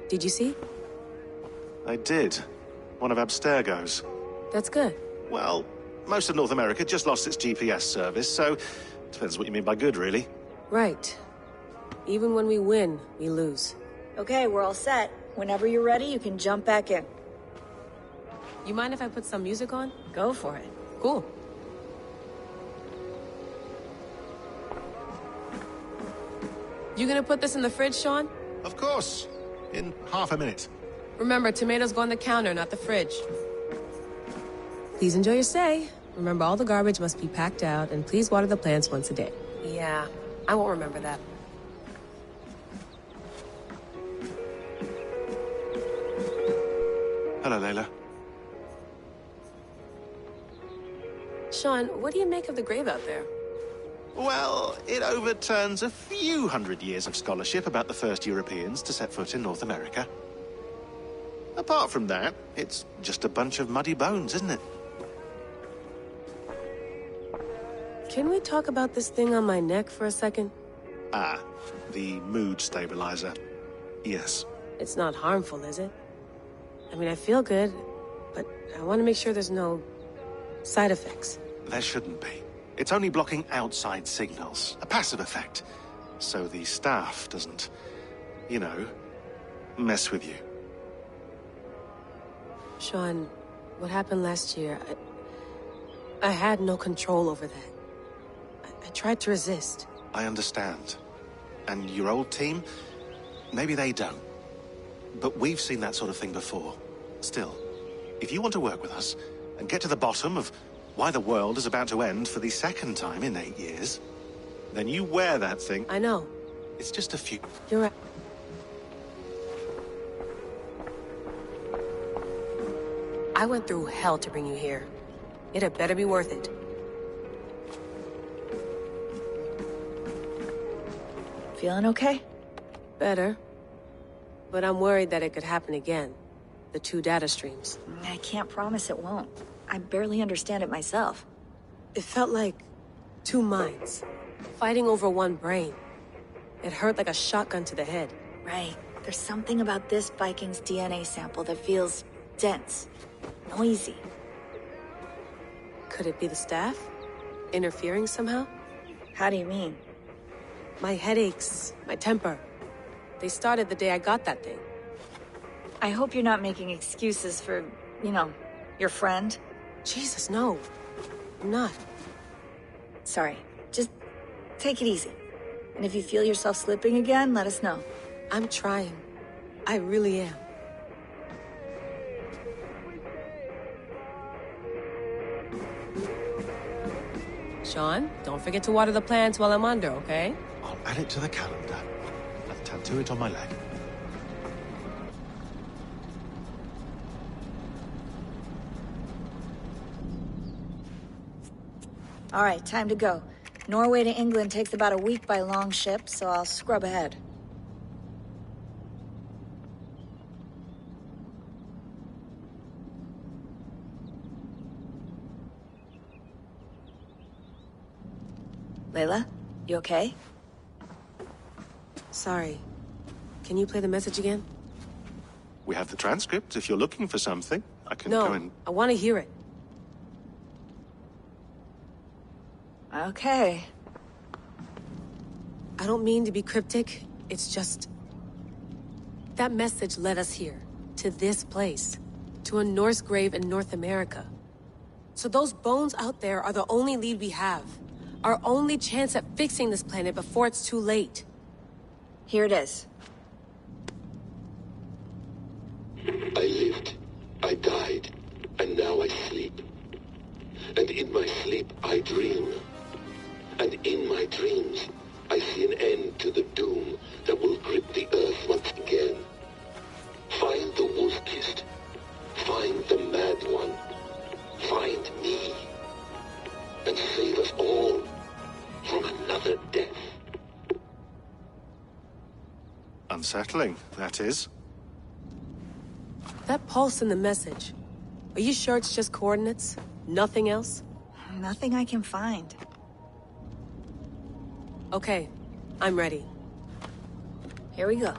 S10: Did you see?
S23: I did. One of Abstergo's.
S10: That's good.
S23: Well, most of North America just lost its GPS service, so depends what you mean by good, really.
S10: Right. Even when we win, we lose.
S24: Okay, we're all set. Whenever you're ready, you can jump back in.
S10: You mind if I put some music on?
S24: Go for it.
S10: Cool. You gonna put this in the fridge, Sean?
S23: Of course. In half a minute.
S5: Remember, tomatoes go on the counter, not the fridge. Please enjoy your stay. Remember, all the garbage must be packed out, and please water the plants once a day. Yeah, I won't remember that.
S23: Hello, Layla.
S5: Sean, what do you make of the grave out there?
S23: Well, it overturns a few hundred years of scholarship about the first Europeans to set foot in North America. Apart from that, it's just a bunch of muddy bones, isn't it?
S5: Can we talk about this thing on my neck for a second?
S23: Ah, the mood stabilizer. Yes.
S5: It's not harmful, is it? I mean, I feel good, but I want to make sure there's no side effects.
S23: There shouldn't be. It's only blocking outside signals, a passive effect. So the staff doesn't, you know, mess with you.
S5: Sean, what happened last year, I had no control over that. I tried to resist.
S23: I understand. And your old team, maybe they don't. But we've seen that sort of thing before. Still, if you want to work with us and get to the bottom of why the world is about to end for the second time in 8 years, then you wear that thing.
S5: I know.
S23: It's just a few...
S5: You're right. I went through hell to bring you here. It had better be worth it.
S24: Feeling okay?
S5: Better. But I'm worried that it could happen again. The 2 data streams.
S24: I can't promise it won't. I barely understand it myself.
S5: It felt like 2 minds, fighting over 1 brain. It hurt like a shotgun to the head.
S24: Right. There's something about this Viking's DNA sample that feels dense, noisy.
S5: Could it be the staff? Interfering somehow?
S24: How do you mean?
S5: My headaches, my temper. They started the day I got that thing.
S24: I hope you're not making excuses for, you know, your friend.
S5: Jesus, no. I'm not.
S24: Sorry. Just take it easy. And if you feel yourself slipping again, let us know.
S5: I'm trying. I really am. Sean, don't forget to water the plants while I'm under, okay?
S23: I'll add it to the calendar. I'll tattoo it on my leg.
S24: All right, time to go. Norway to England takes about a week by long ship, so I'll scrub ahead. Layla, you okay?
S5: Sorry. Can you play the message again?
S23: We have the transcript. If you're looking for something, I can
S5: No,
S23: go and...
S5: I want to hear it.
S24: Okay.
S5: I don't mean to be cryptic. It's just... that message led us here. To this place. To a Norse grave in North America. So those bones out there are the only lead we have. Our only chance at fixing this planet before it's too late.
S24: Here it is.
S8: I lived, I died, and now I sleep. And in my sleep I dream. And in my dreams, I see an end to the doom that will grip the earth once again. Find the wolf-kissed. Find the mad one. Find me. And save us all from another death.
S23: Unsettling, that is.
S5: That pulse in the message. Are you sure it's just coordinates? Nothing else?
S24: Nothing I can find.
S5: Okay, I'm ready.
S24: Here we go.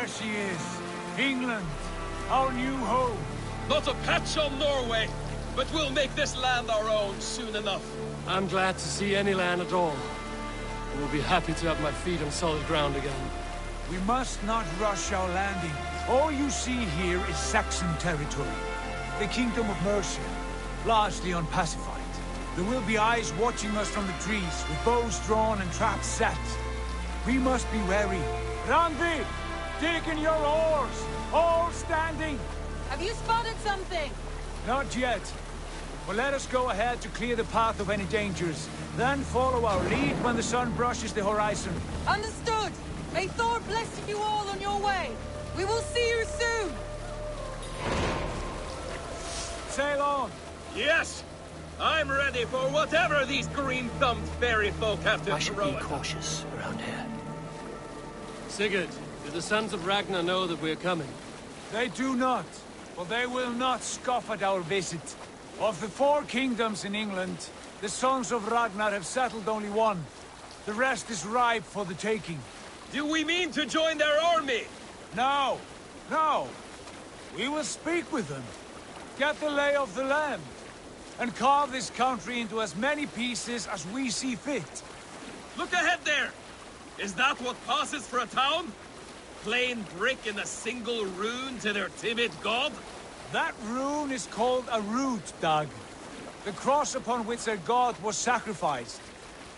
S4: There she is. England, our new home.
S1: Not a patch on Norway, but we'll make this land our own soon enough.
S2: I'm glad to see any land at all. I will be happy to have my feet on solid ground again.
S4: We must not rush our landing. All you see here is Saxon territory. The Kingdom of Mercia, largely unpacified. There will be eyes watching us from the trees, with bows drawn and traps set. We must be wary. Randvi, dig in your oars, all standing.
S16: Have you spotted something?
S4: Not yet. But let us go ahead to clear the path of any dangers. Then follow our lead when the sun brushes the horizon.
S16: Understood. May Thor bless you all on your way. We will see you soon.
S4: Sail on.
S1: Yes! I'm ready for whatever these green-thumbed fairy folk have to
S2: I should be cautious around here. Sigurd, do the sons of Ragnar know that we're coming?
S4: They do not, but they will not scoff at our visit. Of the 4 kingdoms in England, the sons of Ragnar have settled only one. The rest is ripe for the taking.
S1: Do we mean to join their army?
S4: No, no. We will speak with them, get the lay of the land, and carve this country into as many pieces as we see fit.
S1: Look ahead there! Is that what passes for a town? Plain brick in a single rune to their timid god?
S4: That rune is called a root, Dag. The cross upon which their god was sacrificed.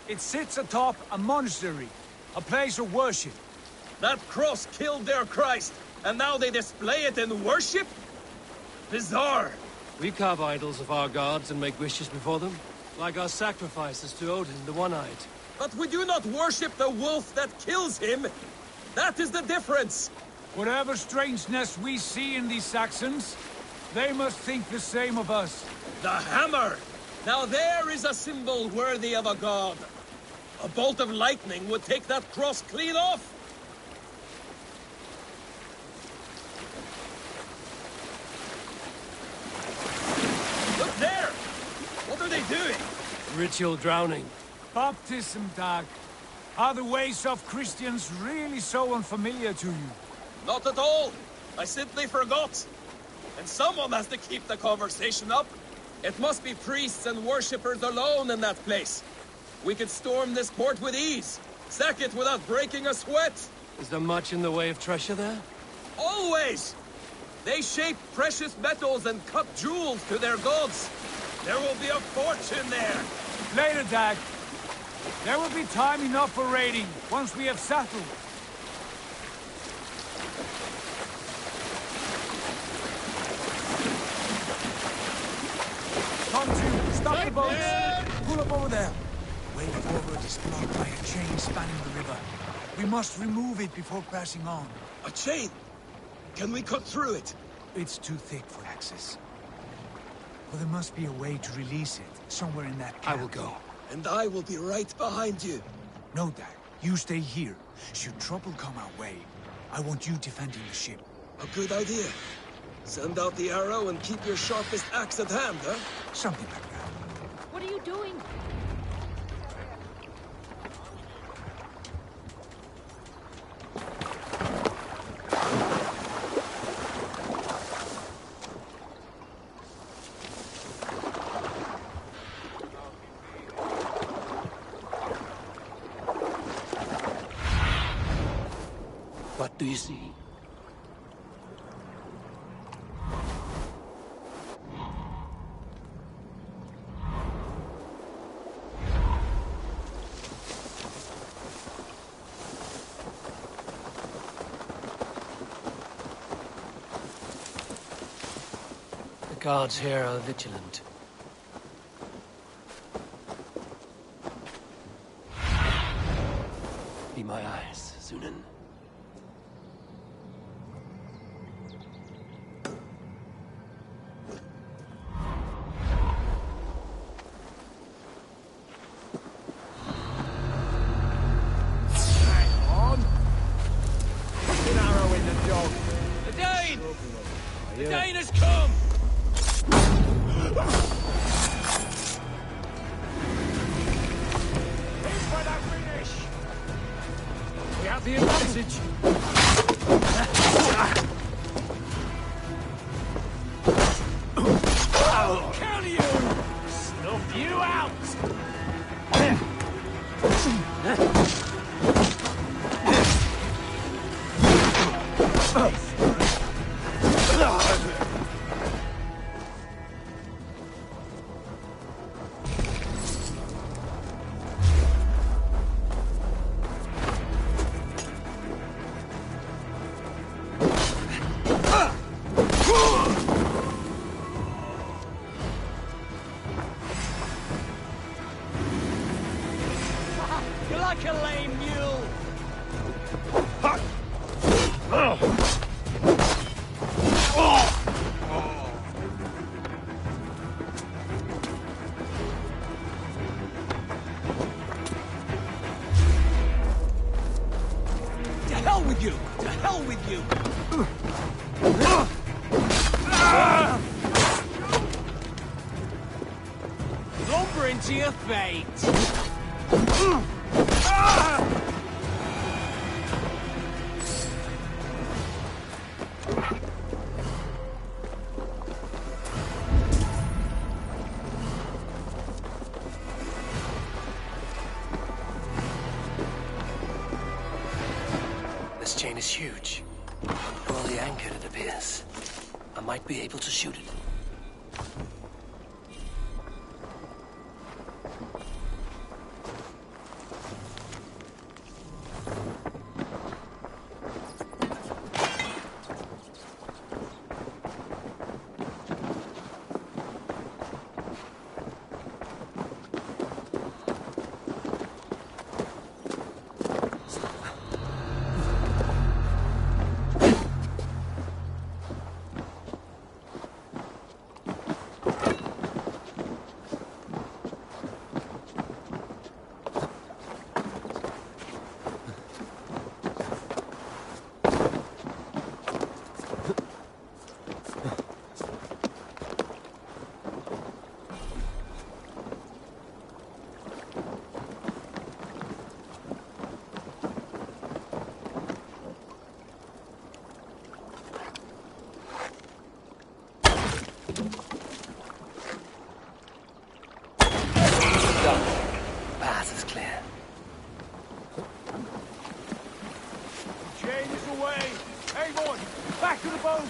S4: It sits atop a monastery, a place of worship.
S1: That cross killed their Christ, and now they display it in worship? Bizarre.
S2: We carve idols of our gods and make wishes before them, like our sacrifices to Odin, the One-Eyed.
S1: But we do not worship the wolf that kills him. That is the difference.
S4: Whatever strangeness we see in these Saxons, they must think the same of us.
S1: The hammer! Now there is a symbol worthy of a god. A bolt of lightning would take that cross clean off. Look there! What are they doing?
S2: Ritual drowning.
S4: Baptism, Dag. Are the ways of Christians really so unfamiliar to you?
S1: Not at all. I simply forgot. And someone has to keep the conversation up. It must be priests and worshippers alone in that place. We could storm this port with ease. Sack it without breaking a sweat.
S2: Is there much in the way of treasure there?
S1: Always! They shape precious metals and cut jewels to their gods. There will be a fortune there.
S4: Later, Dag. There will be time enough for raiding, once we have settled. Come to, stop the boats. Pull up over there. Way forward is blocked by a chain spanning the river. We must remove it before pressing on.
S1: A chain? Can we cut through it?
S4: It's too thick for access. But there must be a way to release it, somewhere in that camp.
S2: I will go.
S1: And I will be right behind you.
S4: No, Dag. You stay here. Should trouble come our way, I want you defending the ship.
S1: A good idea. Send out the arrow and keep your sharpest axe at hand, huh?
S4: Something like that.
S16: What are you doing?
S2: What do you see? The guards here are vigilant. Be my eyes, Sunan.
S1: The Dane has come!
S4: Aim for that finish! We have the advantage! like a lame mule! To hell with you! To hell with you! Lumber into your fate!
S2: This chain is huge. Poorly anchored, it appears. I might be able to shoot it. Path is clear.
S4: Chain is away! Hey, boy! Back to the boat!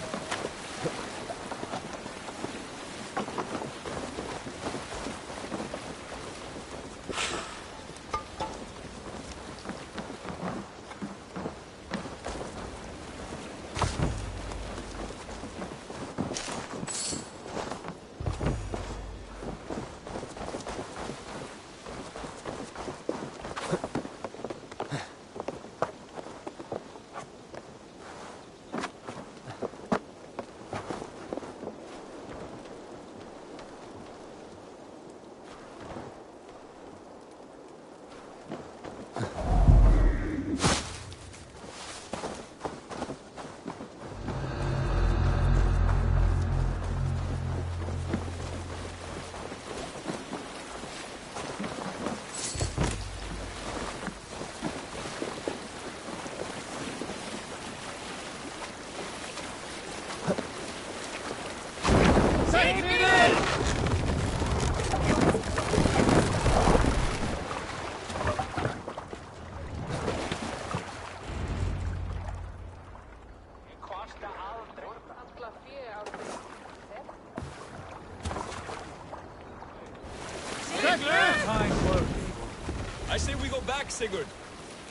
S1: I say we go back, Sigurd.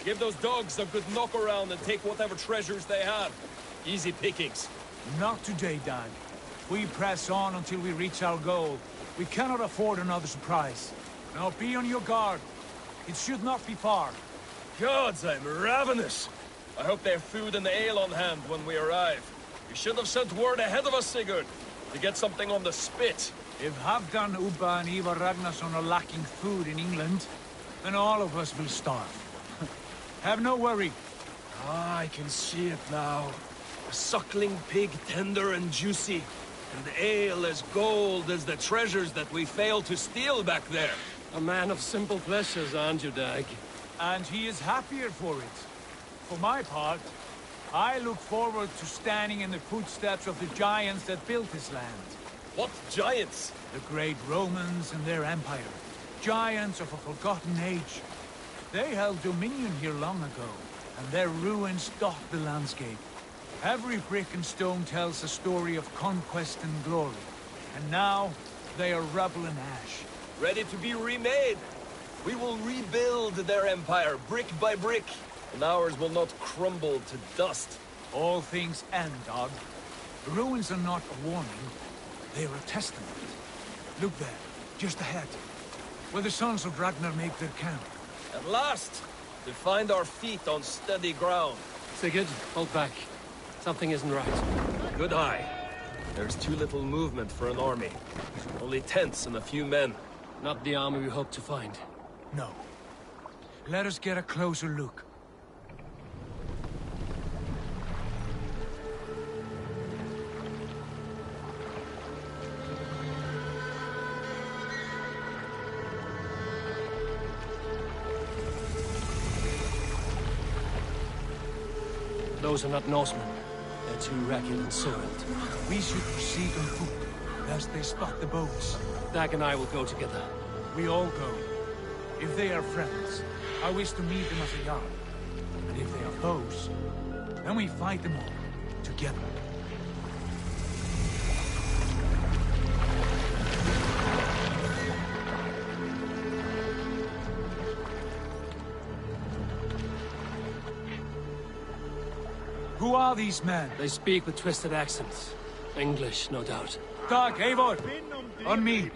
S1: Give those dogs a good knock around and take whatever treasures they have. Easy pickings.
S4: Not today, Dag. We press on until we reach our goal. We cannot afford another surprise. Now be on your guard. It should not be far.
S1: Gods, I'm ravenous. I hope they have food and ale on hand when we arrive. You should have sent word ahead of us, Sigurd, to get something on the spit.
S4: If Halfdan, Ubba and Ivar Ragnarsson are lacking food in England, then all of us will starve. Have no worry.
S1: Ah, I can see it now. A suckling pig, tender and juicy. And ale as gold as the treasures that we failed to steal back there.
S2: A man of simple pleasures, aren't you, Dag?
S4: And he is happier for it. For my part, I look forward to standing in the footsteps of the giants that built this land.
S1: What giants?
S4: The great Romans and their empire. Giants of a forgotten age. They held dominion here long ago, and their ruins dot the landscape. Every brick and stone tells a story of conquest and glory. And now, they are rubble and ash.
S1: Ready to be remade. We will rebuild their empire, brick by brick, and ours will not crumble to dust.
S4: All things end, Dog. The ruins are not a warning, they are a testament. Look there, just ahead, where the sons of Ragnar make their camp.
S1: At last! to find our feet on steady ground.
S2: Sigurd, hold back. Something isn't right.
S1: Good eye. There's too little movement for an army. Only tents and a few men.
S2: Not the army we hope to find.
S4: No. Let us get a closer look.
S2: Those are not Norsemen. They're too ragged and soiled.
S4: We should proceed on foot, lest they spot the boats.
S2: Dag and I will go together.
S4: We all go. If they are friends, I wish to meet them as they are. And if they are foes, then we fight them all, together. Who are these men?
S2: They speak with twisted accents. English, no doubt.
S4: Dag, Eivor! On me!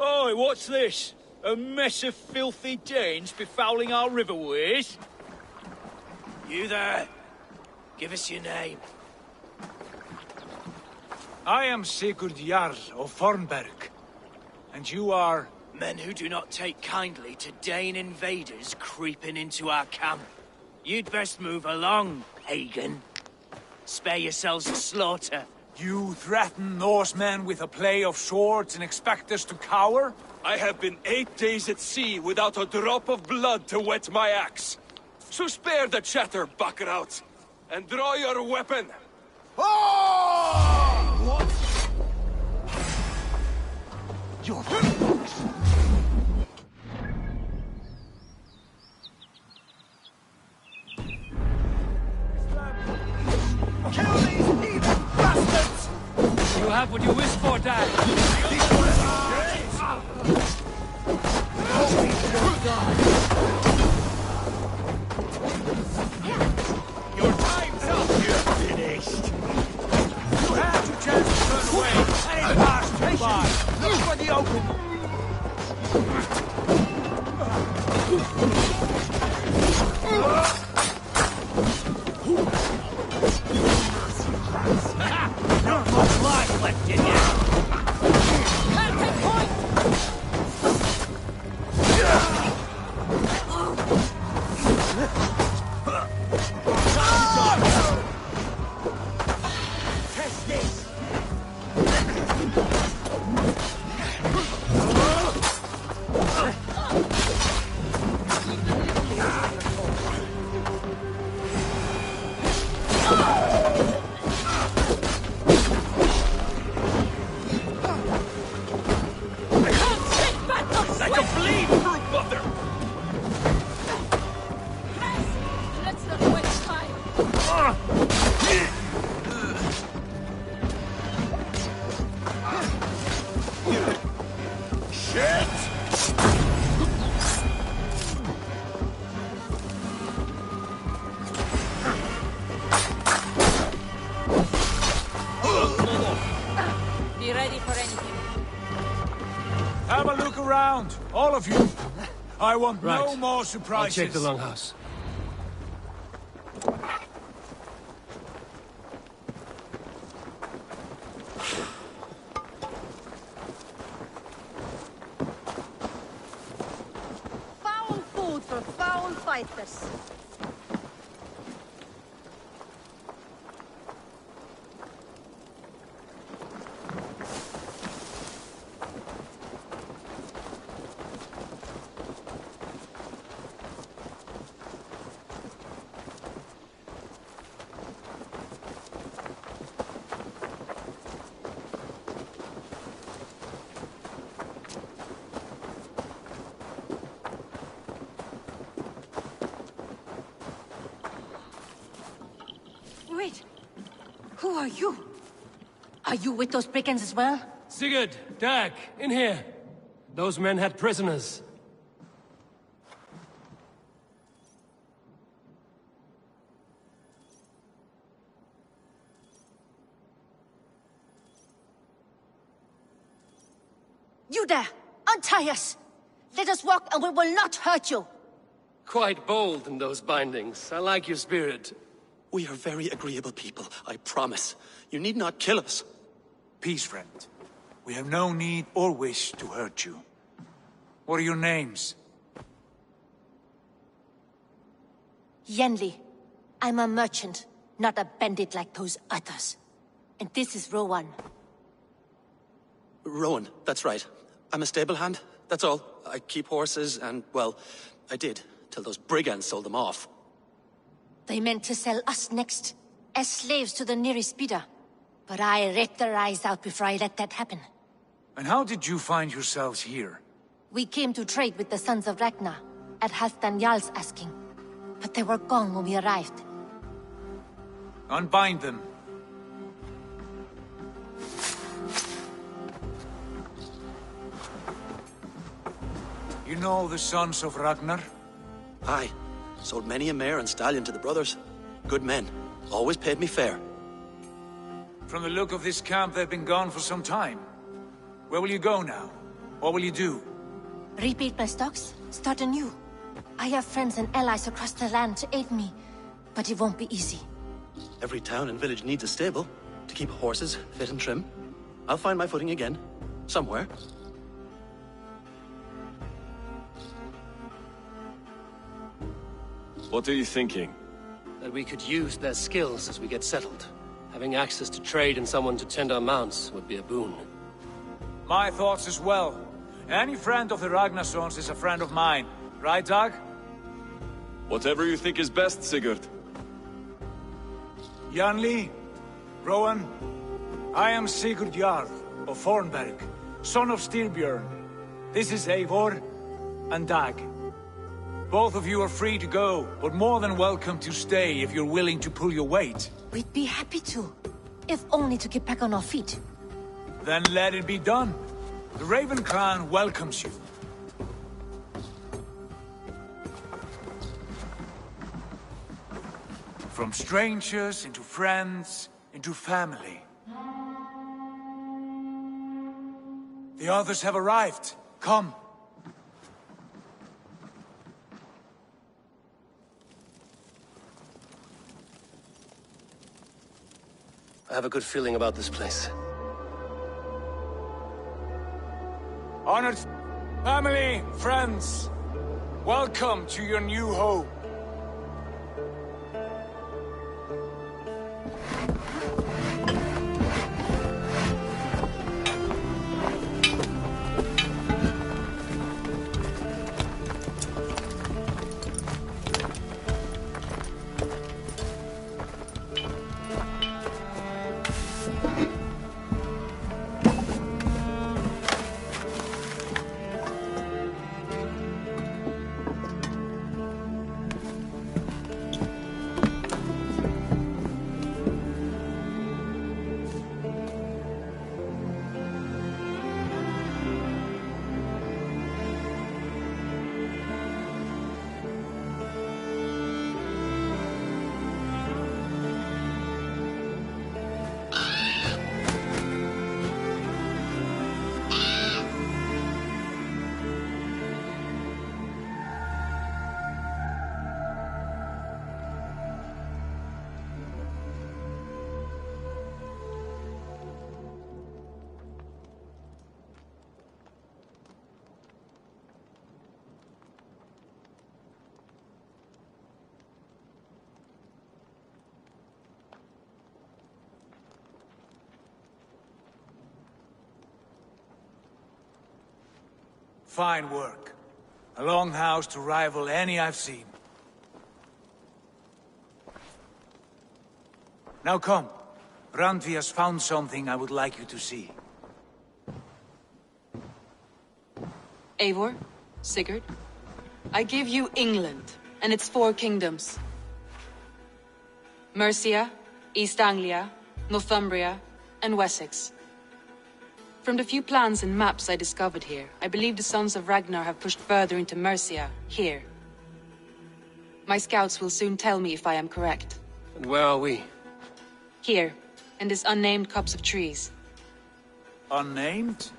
S7: Oi, what's this? A mess of filthy Danes befouling our riverways?
S15: You there? Give us your name.
S4: I am Sigurd Jarl of Fornberg. And you are?
S15: Men who do not take kindly to Dane invaders creeping into our camp. You'd best move along, pagan. Spare yourselves a slaughter.
S4: You threaten Norsemen with a play of swords and expect us to cower?
S1: I have been 8 days at sea without a drop of blood to wet my axe. So spare the chatter, buckerout, and draw your weapon.
S19: Oh! What? Your
S2: Kill these heathen bastards! You have what you wish for, Dad.
S7: Your time's up! You're finished!
S4: You had your chance to turn away, and it passed you by. Look for the open!
S15: Not much life left in you.
S16: Can't take point!
S15: Test this.
S1: Like a bleed, fruit mother!
S16: Let's not waste time.
S1: Shit!
S16: Be ready for anything.
S4: Have a look around, all of you. I want
S2: Right.
S4: no more
S2: I'll
S4: surprises.
S2: check the longhouse.
S16: Foul food for foul fighters.
S10: are you? Are you with those brigands as well?
S2: Sigurd, Dag, in here. Those men had prisoners.
S10: You there! Untie us! Let us walk and we will not hurt you!
S2: Quite bold in those bindings. I like your spirit.
S9: We are very agreeable people, I promise. You need not kill us.
S4: Peace, friend. We have no need or wish to hurt you. What are your names?
S10: Yenli. I'm a merchant, not a bandit like those others. And this is Rowan.
S9: Rowan, that's right. I'm a stable hand, that's all. I keep horses and, well, I did, till those brigands sold them off.
S10: They meant to sell us next, as slaves to the nearest bidder. But I ripped their eyes out before I let that happen.
S4: And how did you find yourselves here?
S10: We came to trade with the Sons of Ragnar, at Halfdan Jarl's asking. But they were gone when we arrived.
S4: Unbind them. You know the Sons of Ragnar?
S9: Aye. Sold many a mare and stallion to the brothers. Good men. Always paid me fair.
S4: From the look of this camp, they've been gone for some time. Where will you go now? What will you do?
S10: Rebuild my stocks, start anew. I have friends and allies across the land to aid me, but it won't be easy.
S9: Every town and village needs a stable to keep horses fit and trim. I'll find my footing again. Somewhere.
S1: What are you thinking?
S2: That we could use their skills as we get settled. Having access to trade and someone to tend our mounts would be a boon.
S4: My thoughts as well. Any friend of the Ragnarsons is a friend of mine. Right, Dag?
S1: Whatever you think is best, Sigurd.
S4: Janli, Rowan, I am Sigurd Jarl of Fornberg, son of Styrbjörn. This is Eivor and Dag. Both of you are free to go, but more than welcome to stay if you're willing to pull your weight.
S10: We'd be happy to, if only to get back on our feet.
S4: Then let it be done. The Raven Clan welcomes you. From strangers into friends, into family. The others have arrived. Come.
S2: I have a good feeling about this place.
S4: Honored family, friends, welcome to your new home. Fine work. A longhouse to rival any I've seen. Now come. Randvi has found something I would like you to see.
S12: Eivor, Sigurd, I give you England and its 4 kingdoms. Mercia, East Anglia,
S11: Northumbria, and Wessex. From the few plans and maps I discovered here, I believe the Sons of Ragnar have pushed further into Mercia, here. My scouts will soon tell me if I am correct.
S2: And where are we?
S11: Here, in this unnamed copse of trees.
S4: Unnamed?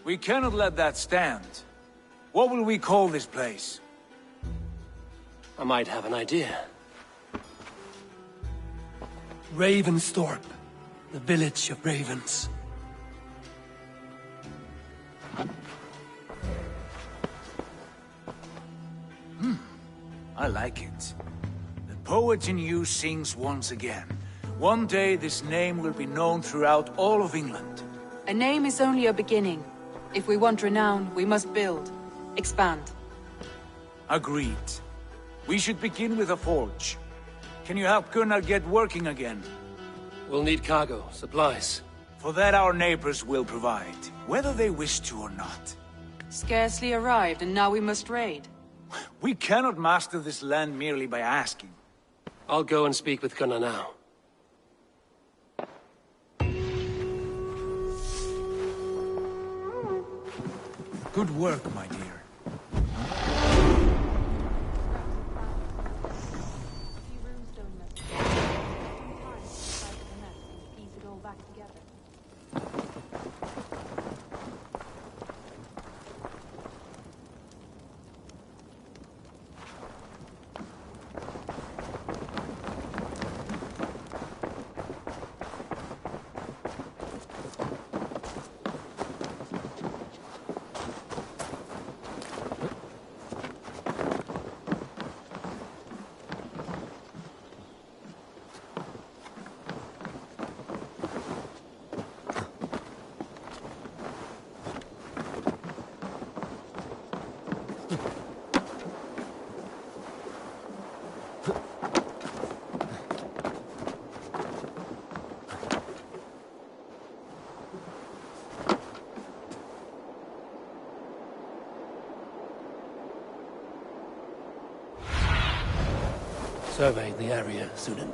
S4: We cannot let that stand. What will we call this place?
S2: I might have an idea. Ravensthorpe, the village of ravens.
S4: I like it. The poet in you sings once again. One day this name will be known throughout all of England.
S11: A name is only a beginning. If we want renown, we must build, expand.
S4: Agreed. We should begin with a forge. Can you help Gunnar get working again?
S2: We'll need cargo, supplies.
S4: For that our neighbors will provide, whether they wish to or not.
S11: Scarcely arrived, and now we must raid.
S4: We cannot master this land merely by asking.
S2: I'll go and speak with Gunnar now.
S4: Good work, my dear.
S2: Survey the area, Sunan.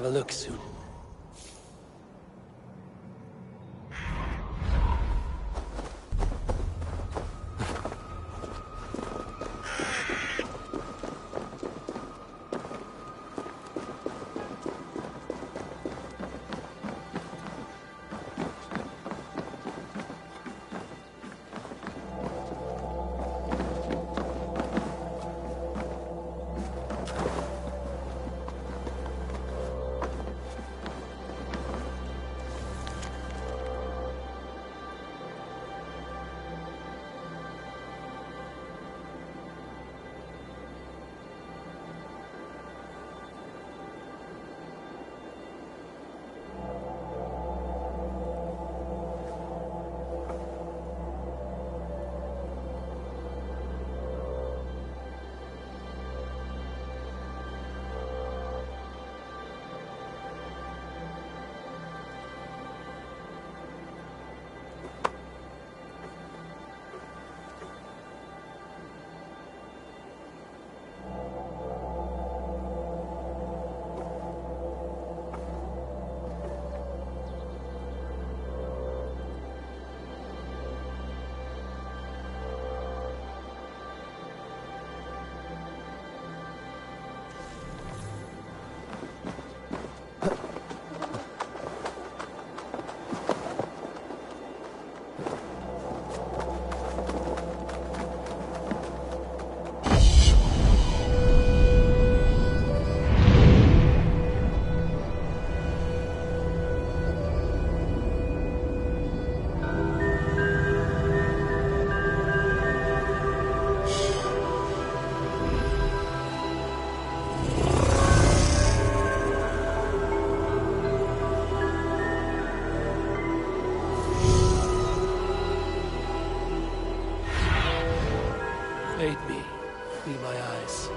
S2: have a look soon. Aid me. Be my eyes.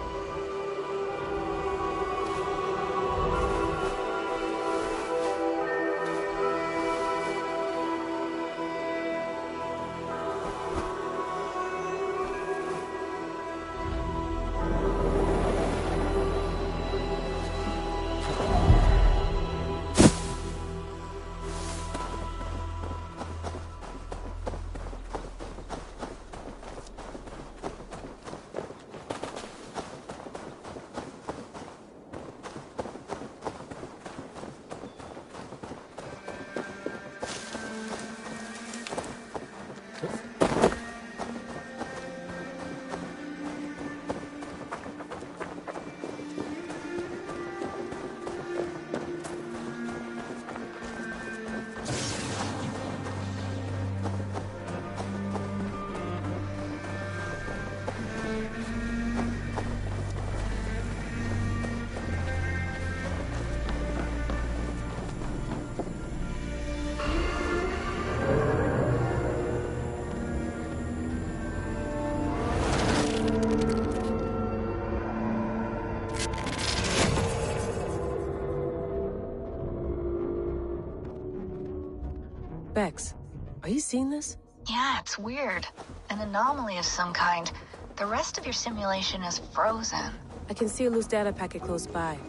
S5: Bex, are you seeing this?
S13: Yeah, it's weird. An anomaly of some kind. The rest of your simulation is frozen.
S5: I can see a loose data packet close by.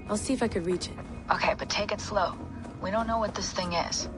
S5: I'll see if I could reach it.
S13: Okay, but take it slow. We don't know what this thing is.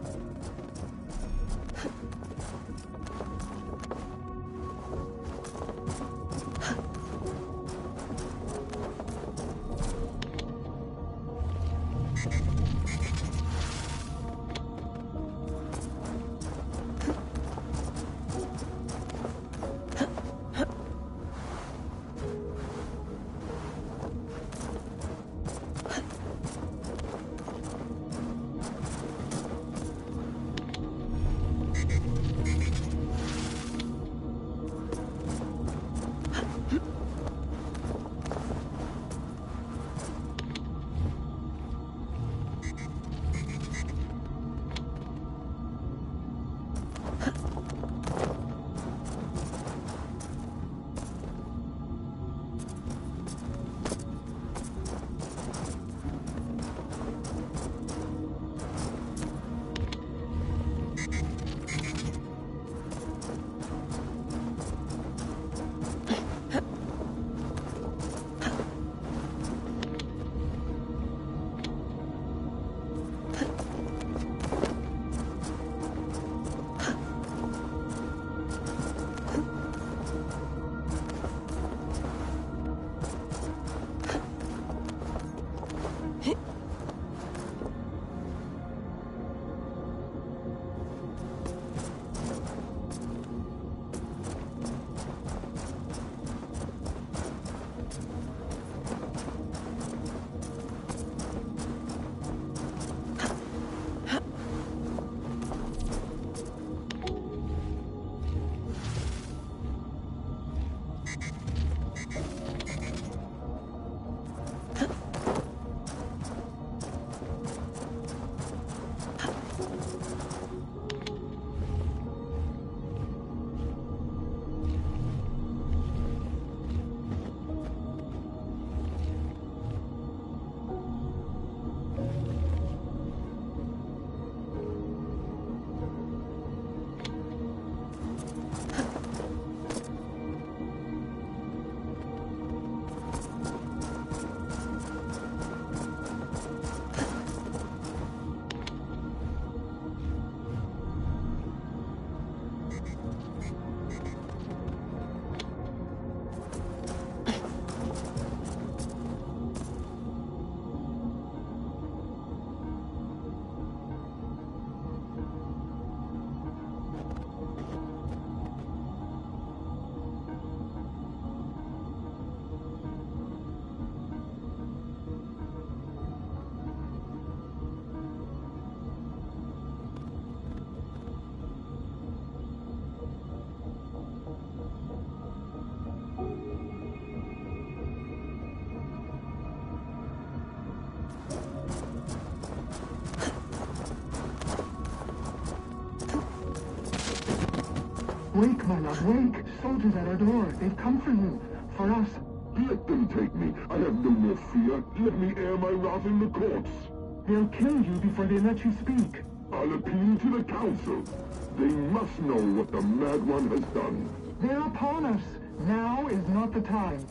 S6: Wake, my love, wake! Soldiers at our door. They've come for you. For us.
S17: Let them take me. I have no more fear. Let me air my wrath in the courts.
S6: They'll kill you before they let you speak.
S17: I'll appeal to the council. They must know what the Mad One has done.
S6: They're upon us. Now is not the time.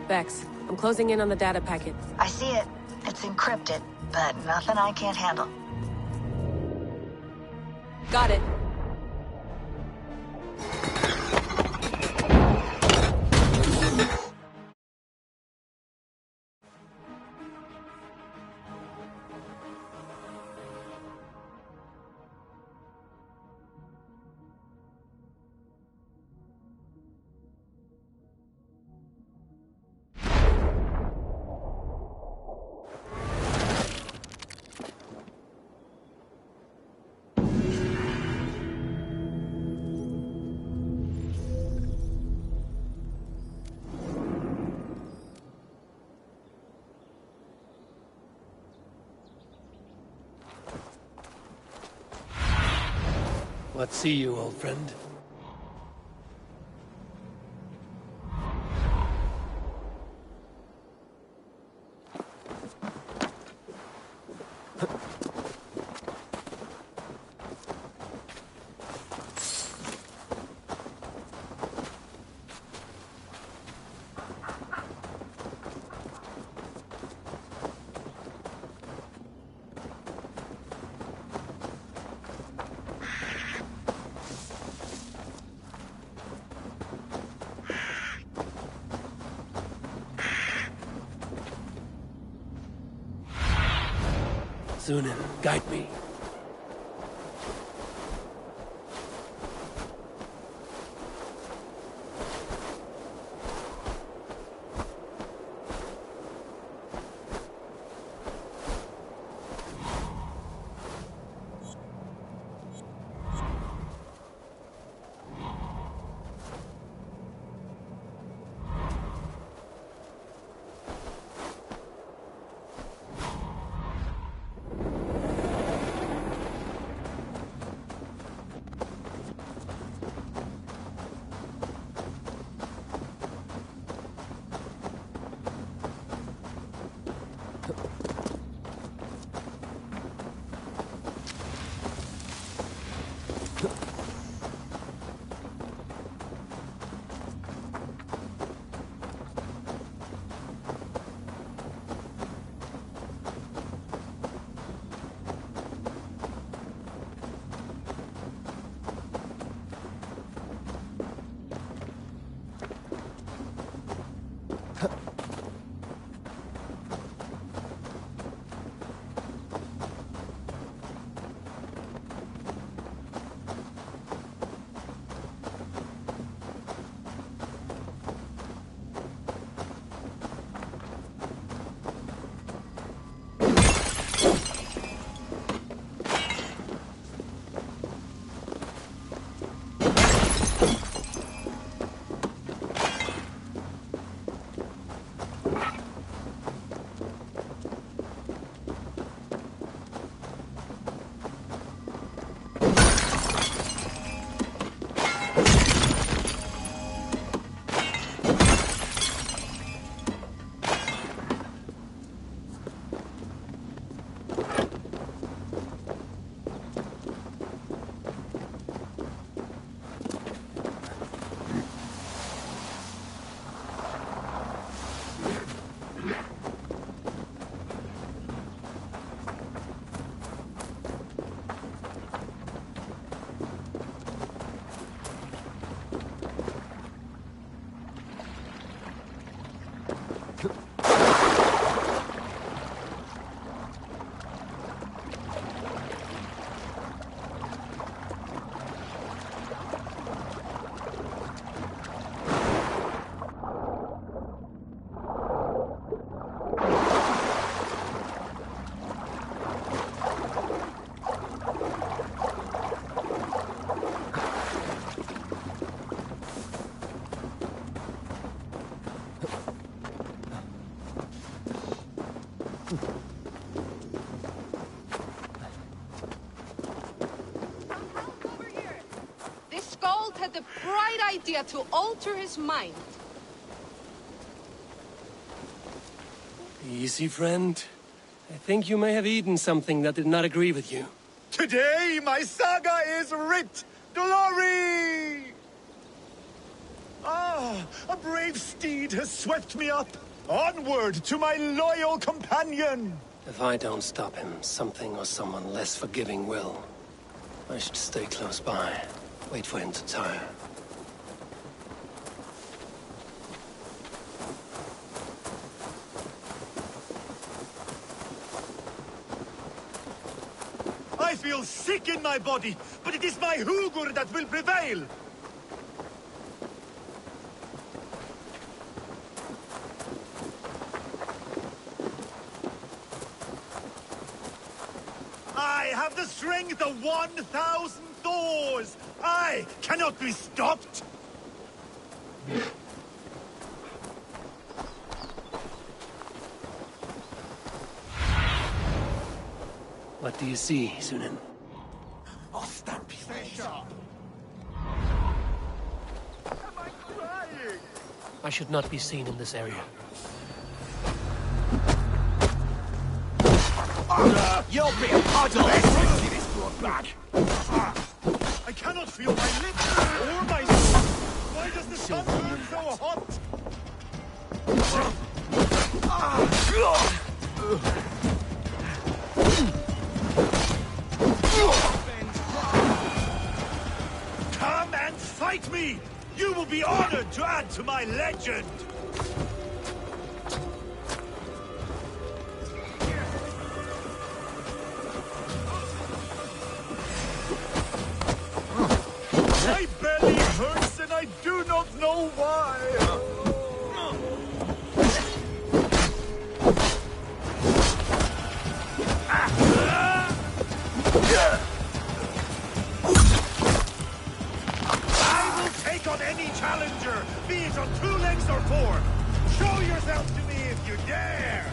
S5: Vex, I'm closing in on the data packet.
S13: I see it. It's encrypted, but nothing I can't handle.
S5: Got it.
S2: What see you, old friend? Sunan, guide me.
S12: had the bright idea to alter his mind.
S2: Easy, friend. I think you may have eaten something that did not agree with you.
S19: Today, my saga is writ! Glory! Ah, a brave steed has swept me up. Onward to my loyal companion!
S2: If I don't stop him, something or someone less forgiving will. I should stay close by. Wait for him to tire.
S19: I feel sick in my body, but it is my Hugur that will prevail! I have the strength of 1,000 Thors! I cannot be stopped!
S2: What do you see, Sunan? I should not be seen in this area.
S19: You'll be a puddle! I cannot feel my lips or my... Why does the sun burn so hot? Come and fight me! You will be honored to add to my legend! My belly hurts and I do not know why! I will take on any challenger, be it on 2 legs or 4. Show yourself to me if you dare!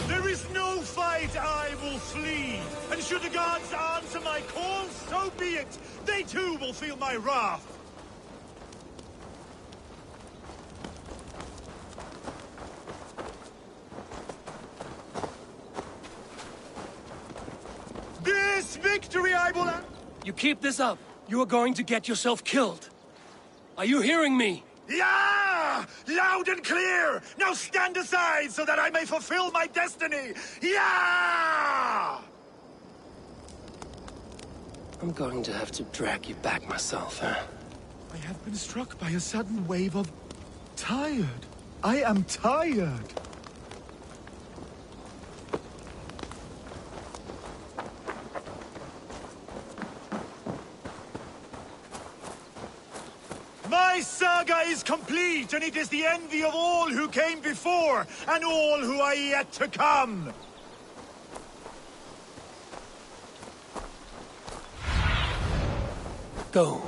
S19: There is no fight I will flee, and should the gods answer my call, so be it. They too will feel my wrath. This victory I will...
S2: You keep this up, you are going to get yourself killed. Are you hearing me?
S19: Yeah! Loud and clear! Now stand aside so that I may fulfill my destiny! Yeah!
S2: I'm going to have to drag you back myself, huh?
S19: I have been struck by a sudden wave of... tired. I am tired. My saga is complete, and it is the envy of all who came before, and all who are yet to come.
S2: Go,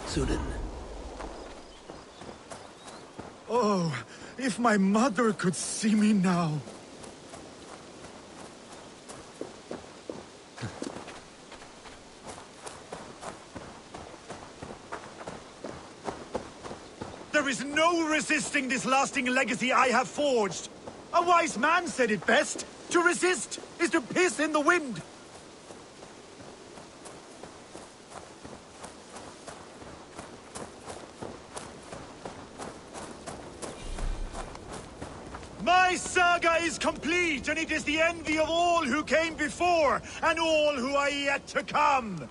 S2: Sunan.
S19: Oh, if my mother could see me now. There is no resisting this lasting legacy I have forged. A wise man said it best. To resist is to piss in the wind. My saga is complete, and it is the envy of all who came before, and all who are yet to come.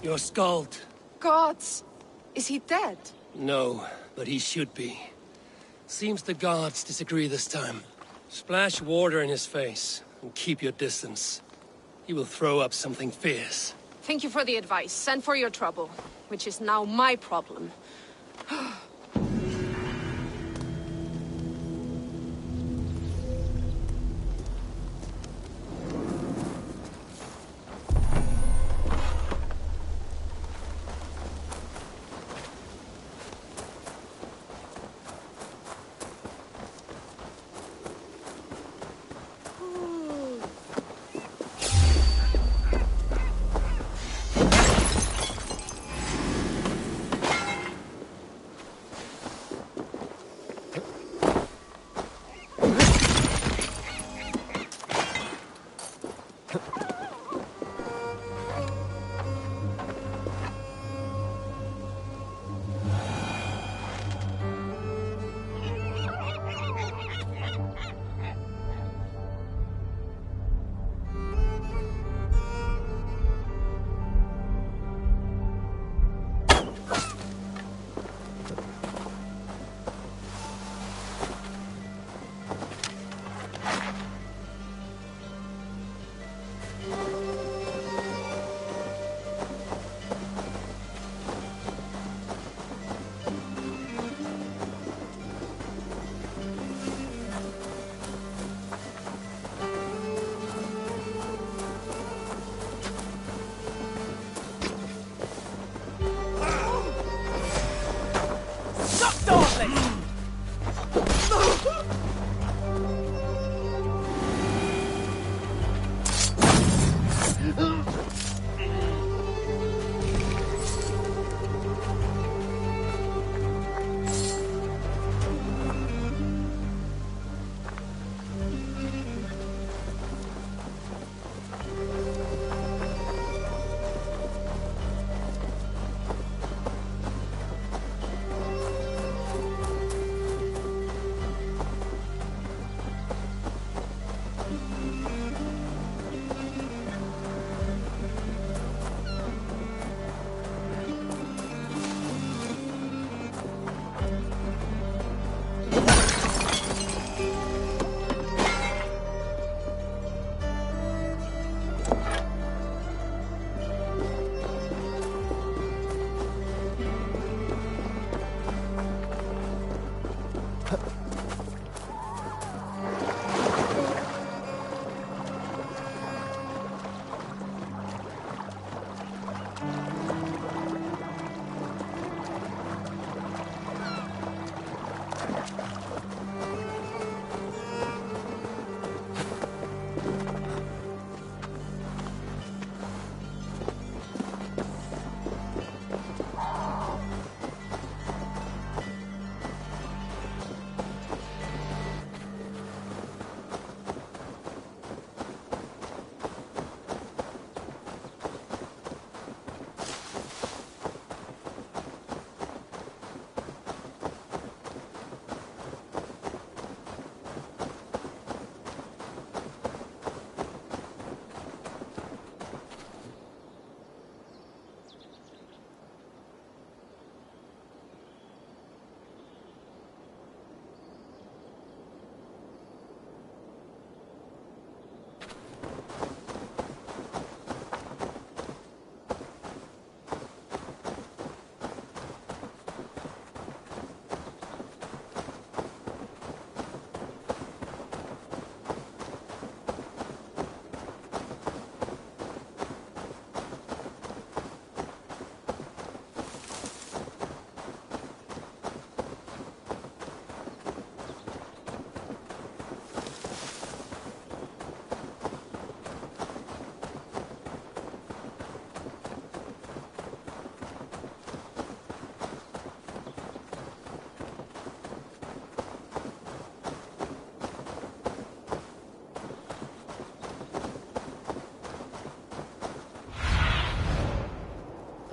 S2: Your Skald.
S12: Gods! Is he dead?
S2: No, but he should be. Seems the gods disagree this time. Splash water in his face, and keep your distance. He will throw up something fierce.
S12: Thank you for the advice, and for your trouble, which is now my problem.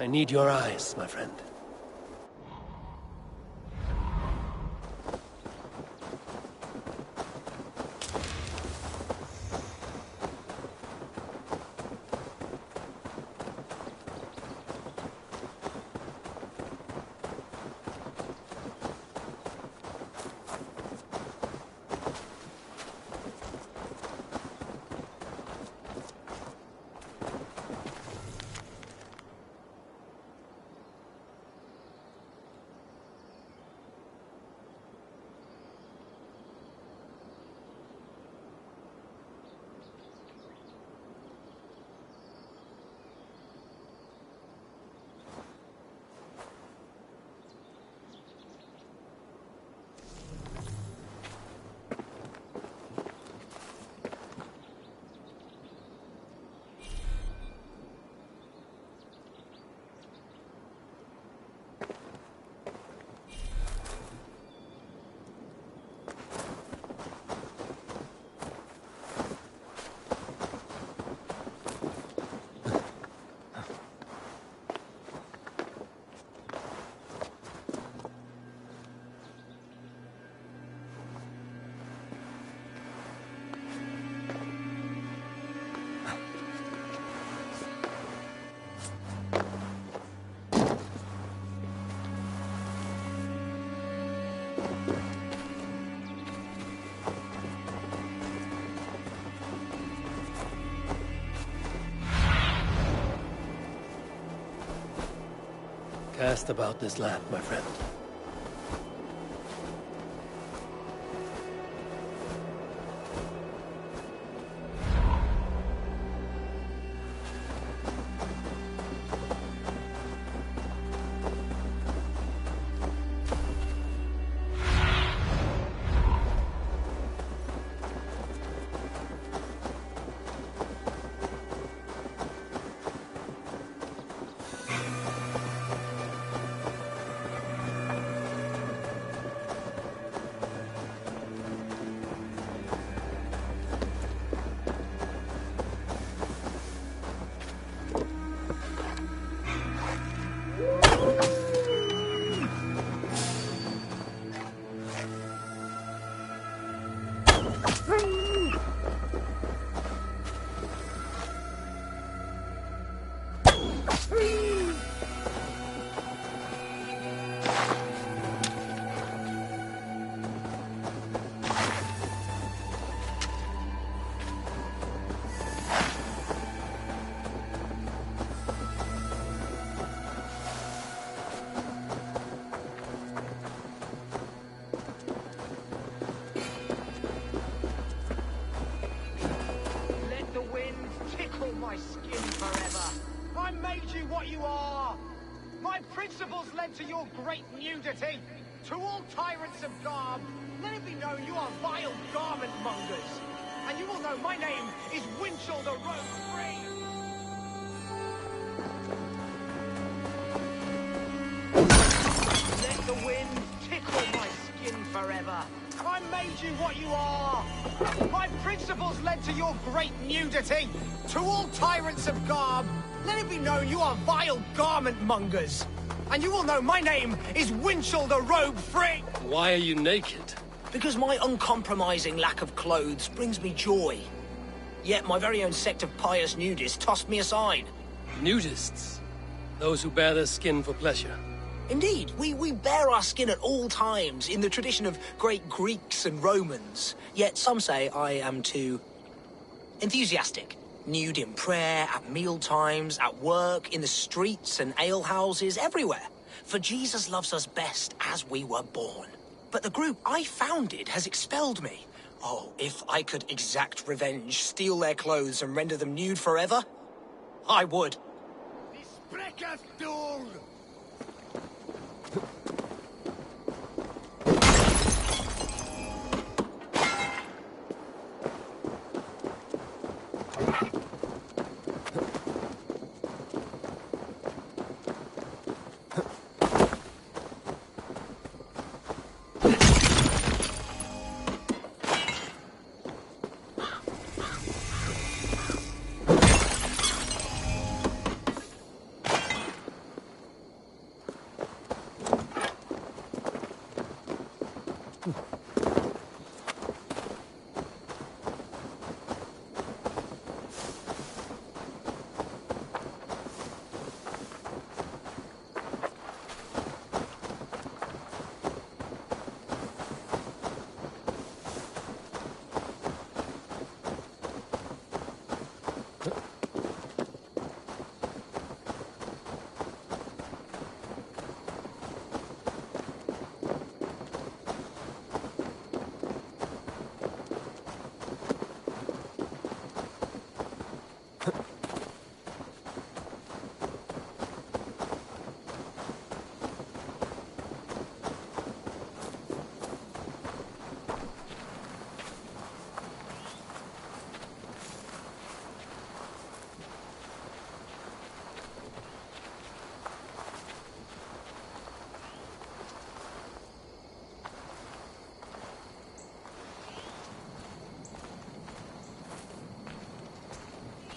S2: I need your eyes, my friend. Cast about this land, my friend.
S3: My skin forever. I made you what you are. My principles led to your great nudity. To all tyrants of garb, let it be known you are vile garment mongers. And you will know my name is Winchell the Rogue Free. Let the wind tickle my skin forever. I made you what you are. My principles led to your great nudity. To all tyrants of garb, let it be known you are vile garment mongers. And you will know my name is Winchell the Rogue Free.
S2: Why are you naked?
S3: Because my uncompromising lack of clothes brings me joy. Yet my very own sect of pious nudists tossed me aside.
S2: Nudists? Those who bare their skin for pleasure?
S3: Indeed, we bare our skin at all times, in the tradition of great Greeks and Romans. Yet some say I am too enthusiastic. Nude in prayer, at meal times, at work, in the streets and alehouses, everywhere. For Jesus loves us best as we were born. But the group I founded has expelled me. Oh, if I could exact revenge, steal their clothes and render them nude forever, I would.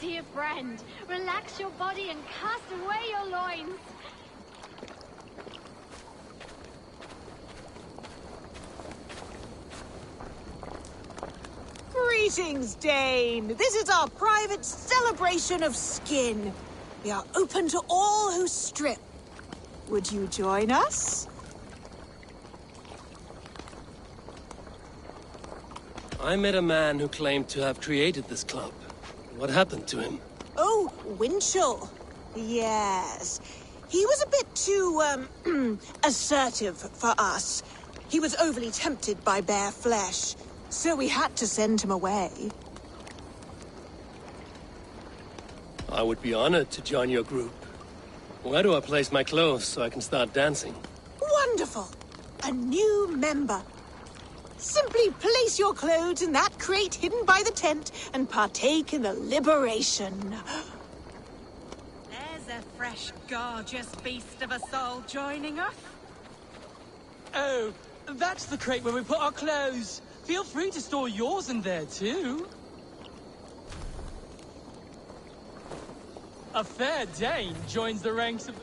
S14: Dear friend, relax your body and cast away your loins.
S18: Greetings, Dane. This is our private celebration of skin. We are open to all who strip. Would you join us?
S2: I met a man who claimed to have created this club. What happened to him?
S18: Oh, Winchell. Yes. He was a bit too, assertive for us. He was overly tempted by bare flesh, so we had to send him away.
S2: I would be honored to join your group. Where do I place my clothes so I can start dancing?
S18: Wonderful! A new member. Simply place your clothes in that crate hidden by the tent and partake in the liberation.
S16: There's a fresh, gorgeous beast of a soul joining us.
S8: Oh, that's the crate where we put our clothes. Feel free to store yours in there, too. A fair Dane joins the ranks of...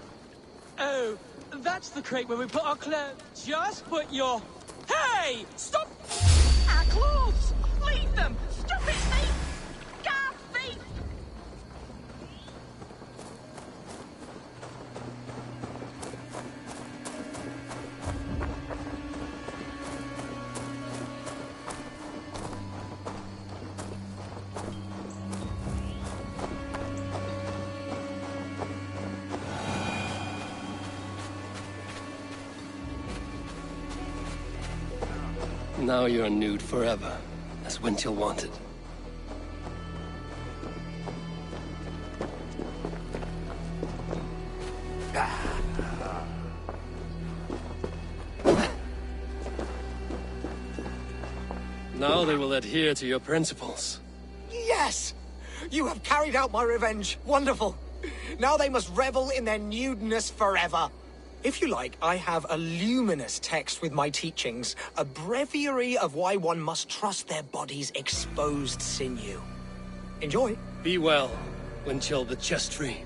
S8: Oh, that's the crate where we put our clothes. Just put your... Hey! Stop!
S16: Our clothes! Leave them! Stop it, thief! Gar thief!
S2: Now you're nude forever, as Winchell wanted. Now they will adhere to your principles.
S3: Yes! You have carried out my revenge. Wonderful. Now they must revel in their nudeness forever. If you like, I have a luminous text with my teachings, a breviary of why one must trust their body's exposed sinew. Enjoy.
S2: Be well, Winchell the chest tree.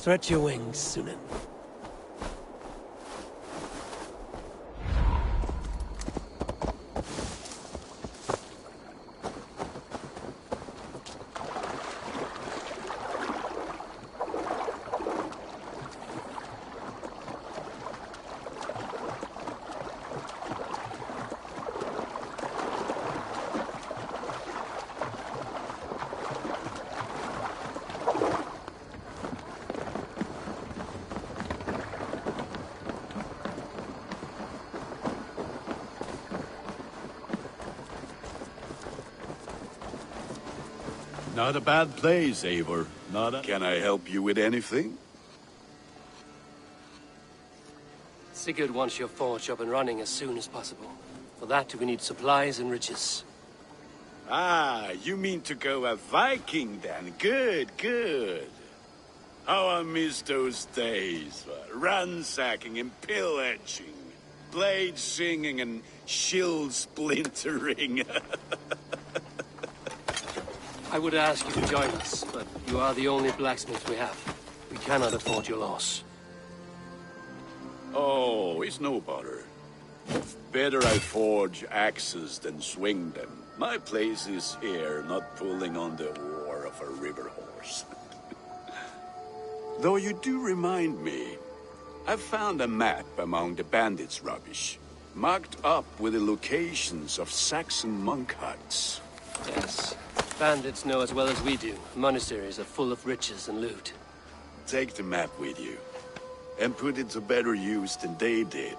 S2: Stretch your wings, Sunan.
S20: Not a bad place, Eivor. Can I help you with anything?
S2: Sigurd wants your forge up and running as soon as possible. For that, we need supplies and riches.
S20: Ah, you mean to go a Viking then? Good, good. How I miss those days. Ransacking and pillaging. Blade singing and shield splintering.
S2: I would ask you to join us, but you are the only blacksmith we have. We cannot afford your loss.
S20: Oh, it's no bother. Better I forge axes than swing them. My place is here, not pulling on the oar of a river horse. Though you do remind me, I found a map among the bandits' rubbish, marked up with the locations of Saxon monk huts.
S2: Yes. Bandits know as well as we do. Monasteries are full of riches and loot.
S20: Take the map with you, and put it to better use than they did.